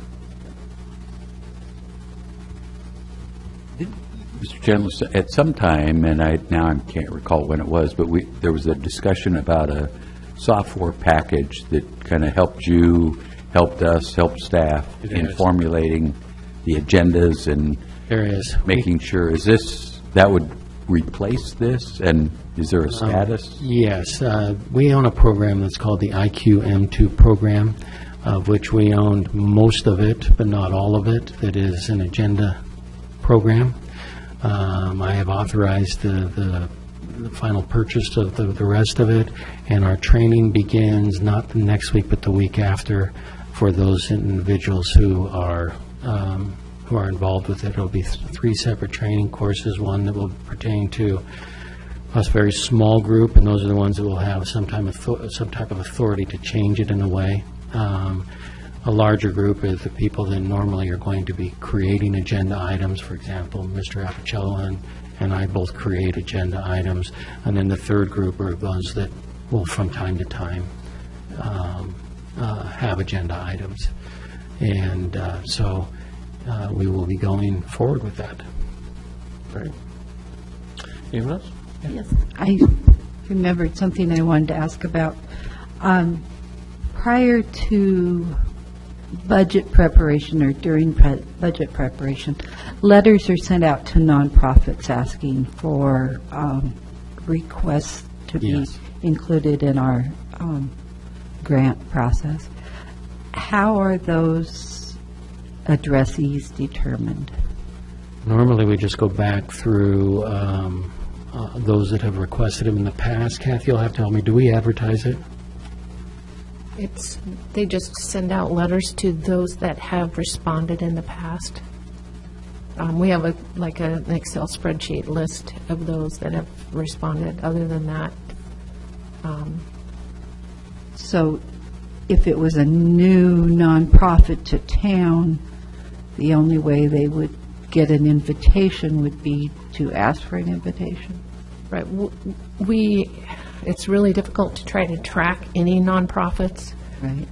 [SPEAKER 4] Mr. Chandler, at some time, and I can't recall when it was, but there was a discussion about a software package that kind of helped you, helped us, helped staff
[SPEAKER 2] It
[SPEAKER 4] in
[SPEAKER 2] is.
[SPEAKER 4] formulating the agendas and
[SPEAKER 2] There is.
[SPEAKER 4] making sure, that would replace this, and is there a status?
[SPEAKER 2] Yes. We own a program that's called the IQ M2 program, of which we owned most of it, but not all of it, that is an agenda program. I have authorized the final purchase of the rest of it, and our training begins not the next week, but the week after for those individuals who are involved with it. It'll be 3 separate training courses, one that will pertain to a very small group, and those are the ones that will have some type of authority to change it in a way. A larger group is the people that normally are going to be creating agenda items. For example, Mr. Apicello and I both create agenda items. And then the third group are those that will, from time to time, have agenda items. And so we will be going forward with that.
[SPEAKER 1] Right. Anyone else?
[SPEAKER 5] Yes, I remembered something I wanted to ask about. Prior to budget preparation or during budget preparation, letters are sent out to nonprofits asking for requests to be
[SPEAKER 2] Yes.
[SPEAKER 5] included in our grant process. How are those addressees determined?
[SPEAKER 2] Normally, we just go back through those that have requested them in the past. Kathy, you'll have to help me. Do we advertise it?
[SPEAKER 10] They just send out letters to those that have responded in the past. We have an Excel spreadsheet list of those that have responded. Other than that,
[SPEAKER 5] So if it was a new nonprofit to town, the only way they would get an invitation would be to ask for an invitation?
[SPEAKER 10] right, it's really difficult to try to track any nonprofits.
[SPEAKER 5] Right.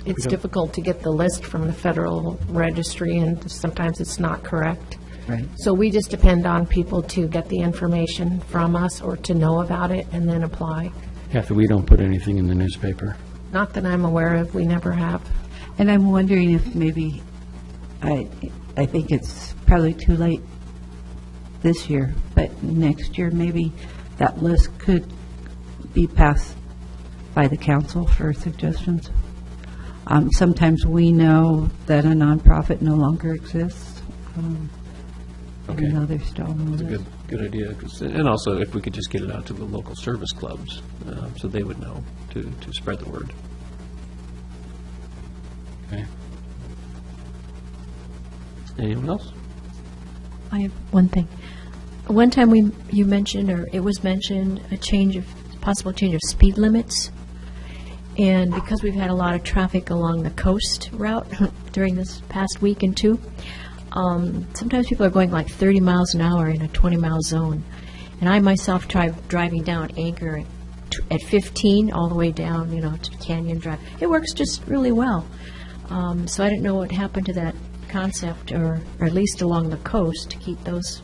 [SPEAKER 10] It's difficult to get the list from the Federal Registry, and sometimes it's not correct.
[SPEAKER 5] Right.
[SPEAKER 10] So we just depend on people to get the information from us or to know about it and then apply.
[SPEAKER 2] Kathy, we don't put anything in the newspaper.
[SPEAKER 10] Not that I'm aware of, we never have.
[SPEAKER 5] And I'm wondering if maybe, I think it's probably too late this year, but next year, maybe that list could be passed by the council for suggestions. Sometimes we know that a nonprofit no longer exists,
[SPEAKER 1] Okay.
[SPEAKER 5] even though they're still on the
[SPEAKER 1] It's a
[SPEAKER 5] list.
[SPEAKER 1] good idea. And also, if we could just get it out to the local service clubs, so they would know to spread the word.
[SPEAKER 2] Okay.
[SPEAKER 1] Anyone else?
[SPEAKER 7] I have one thing. One time you mentioned, or it was mentioned, possible change of speed limits. And because we've had a lot of traffic along the coast route during this past week and two, sometimes people are going like 30 miles an hour in a 20-mile zone. And I myself tried driving down Anchor at 15 all the way down, to Canyon Drive. It works just really well. So I didn't know what happened to that concept, or at least along the coast, to keep those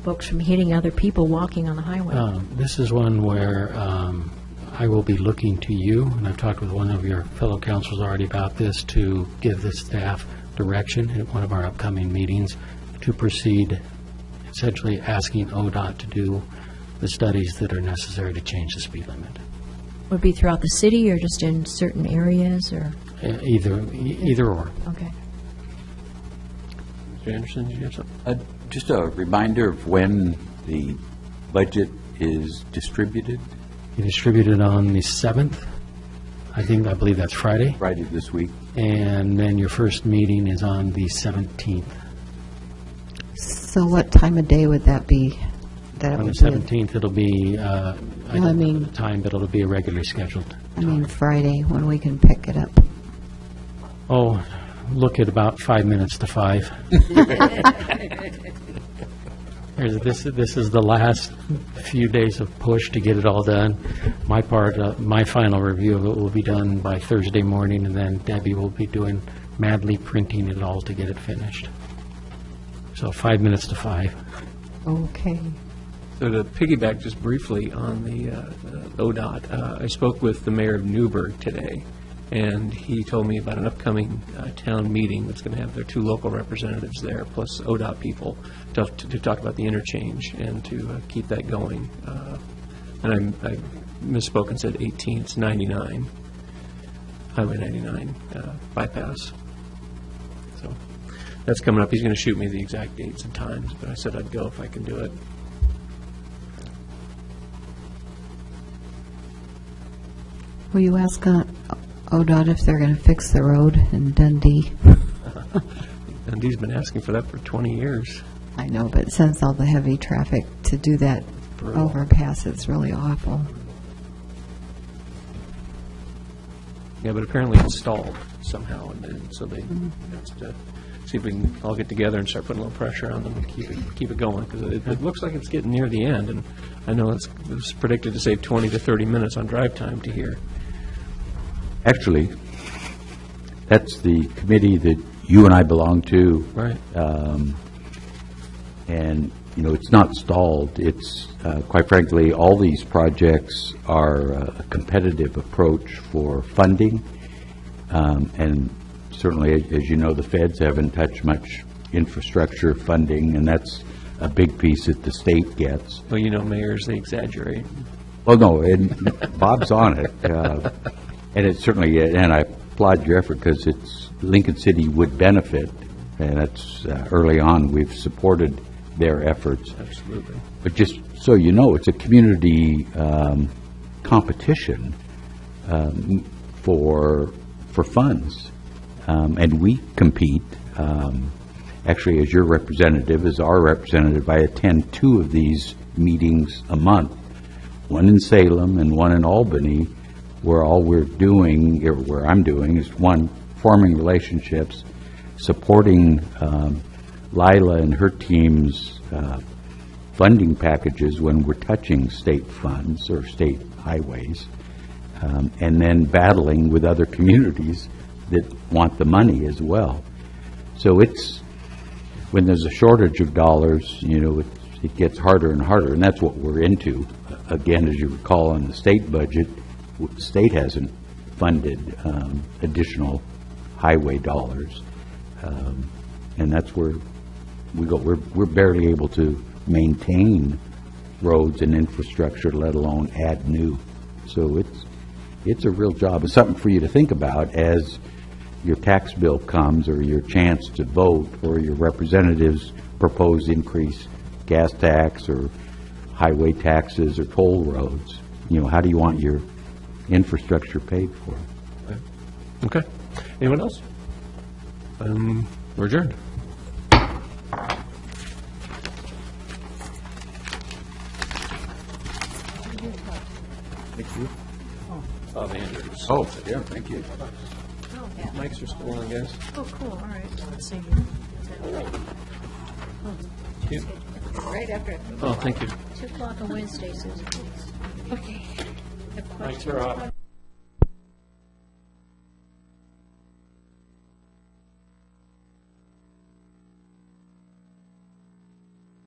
[SPEAKER 7] folks from hitting other people walking on the highway.
[SPEAKER 2] This is one where I will be looking to you, and I've talked with one of your fellow councilors already about this, to give the staff direction at one of our upcoming meetings to proceed, essentially asking ODOT to do the studies that are necessary to change the speed limit.
[SPEAKER 7] Would it be throughout the city or just in certain areas, or?
[SPEAKER 2] Either or.
[SPEAKER 7] Okay.
[SPEAKER 1] Mr. Anderson, did you have something?
[SPEAKER 4] Just a reminder of when the budget is distributed,
[SPEAKER 2] You distributed on the 7th. I believe that's Friday.
[SPEAKER 4] Friday this week.
[SPEAKER 2] And then your first meeting is on the 17th.
[SPEAKER 6] So what time of day would that be? That it
[SPEAKER 2] On the
[SPEAKER 6] would be?
[SPEAKER 2] 17th, it'll be, I don't know
[SPEAKER 6] mean-
[SPEAKER 2] the time, but it'll be a regularly scheduled.
[SPEAKER 6] I mean Friday, when we can pick it up.
[SPEAKER 2] Oh, look at about 5 minutes to 5. This is the last few days of push to get it all done. My final review of it will be done by Thursday morning, and then Debbie will be doing madly printing it all to get it finished. So 5 minutes to 5.
[SPEAKER 6] Okay.
[SPEAKER 1] So to piggyback just briefly on the ODOT, I spoke with the mayor of Newburgh today, and he told me about an upcoming town meeting that's going to have their 2 local representatives there, plus ODOT people, to talk about the interchange and to keep that going. And I misspoke and said 18, it's 99. Highway 99 bypass. So that's coming up. He's going to shoot me the exact dates and times, but I said I'd go if I can do it.
[SPEAKER 6] Will you ask ODOT if they're going to fix the road in Dundee?
[SPEAKER 1] And he's been asking for that for 20 years.
[SPEAKER 6] I know, but since all the heavy traffic to do that overpass, it's really awful.
[SPEAKER 1] Yeah, but apparently it's stalled somehow, and so they have to see if we can all get together and start putting a little pressure on them and keep it going, because it looks like it's getting near the end, and I know it's predicted to save 20 to 30 minutes on drive time to here.
[SPEAKER 4] Actually, that's the committee that you and I belong to.
[SPEAKER 1] Right.
[SPEAKER 4] And, you know, it's not stalled. It's, quite frankly, all these projects are a competitive approach for funding. And certainly, as you know, the feds haven't touched much infrastructure funding, and that's a big piece that the state gets.
[SPEAKER 1] Well, you know, mayors, they exaggerate.
[SPEAKER 4] Well, no, and Bob's on it. And it's certainly, and I applaud your effort, because it's, Lincoln City would benefit, and that's, early on, we've supported their efforts.
[SPEAKER 1] Absolutely.
[SPEAKER 4] But just so you know, it's a community competition for funds, and we compete. Actually, as your representative, as our representative, I attend 2 of these meetings a month, one in Salem and one in Albany, where all we're doing, or where I'm doing, is one, forming relationships, supporting Lila and her team's funding packages when we're touching state funds or state highways, and then battling with other communities that want the money as well. So it's, when there's a shortage of dollars, you know, it gets harder and harder, and that's what we're into. Again, as you recall, on the state budget, the state hasn't funded additional highway dollars, and that's where we're barely able to maintain roads and infrastructure, let alone add new. So it's a real job. It's something for you to think about as your tax bill comes, or your chance to vote, or your representatives propose increase gas tax or highway taxes or toll roads. You know, how do you want your infrastructure paid for?
[SPEAKER 1] Okay. Anyone else? We're adjourned. Thank you. Bob Andrews.
[SPEAKER 4] Oh, yeah, thank you.
[SPEAKER 1] Mics are still on, guys.
[SPEAKER 7] Oh, cool, all right, let's see.
[SPEAKER 1] You?
[SPEAKER 7] Right after.
[SPEAKER 1] Oh, thank you.
[SPEAKER 7] 2 o'clock on Wednesday, Susan. Okay.
[SPEAKER 1] Mics are off.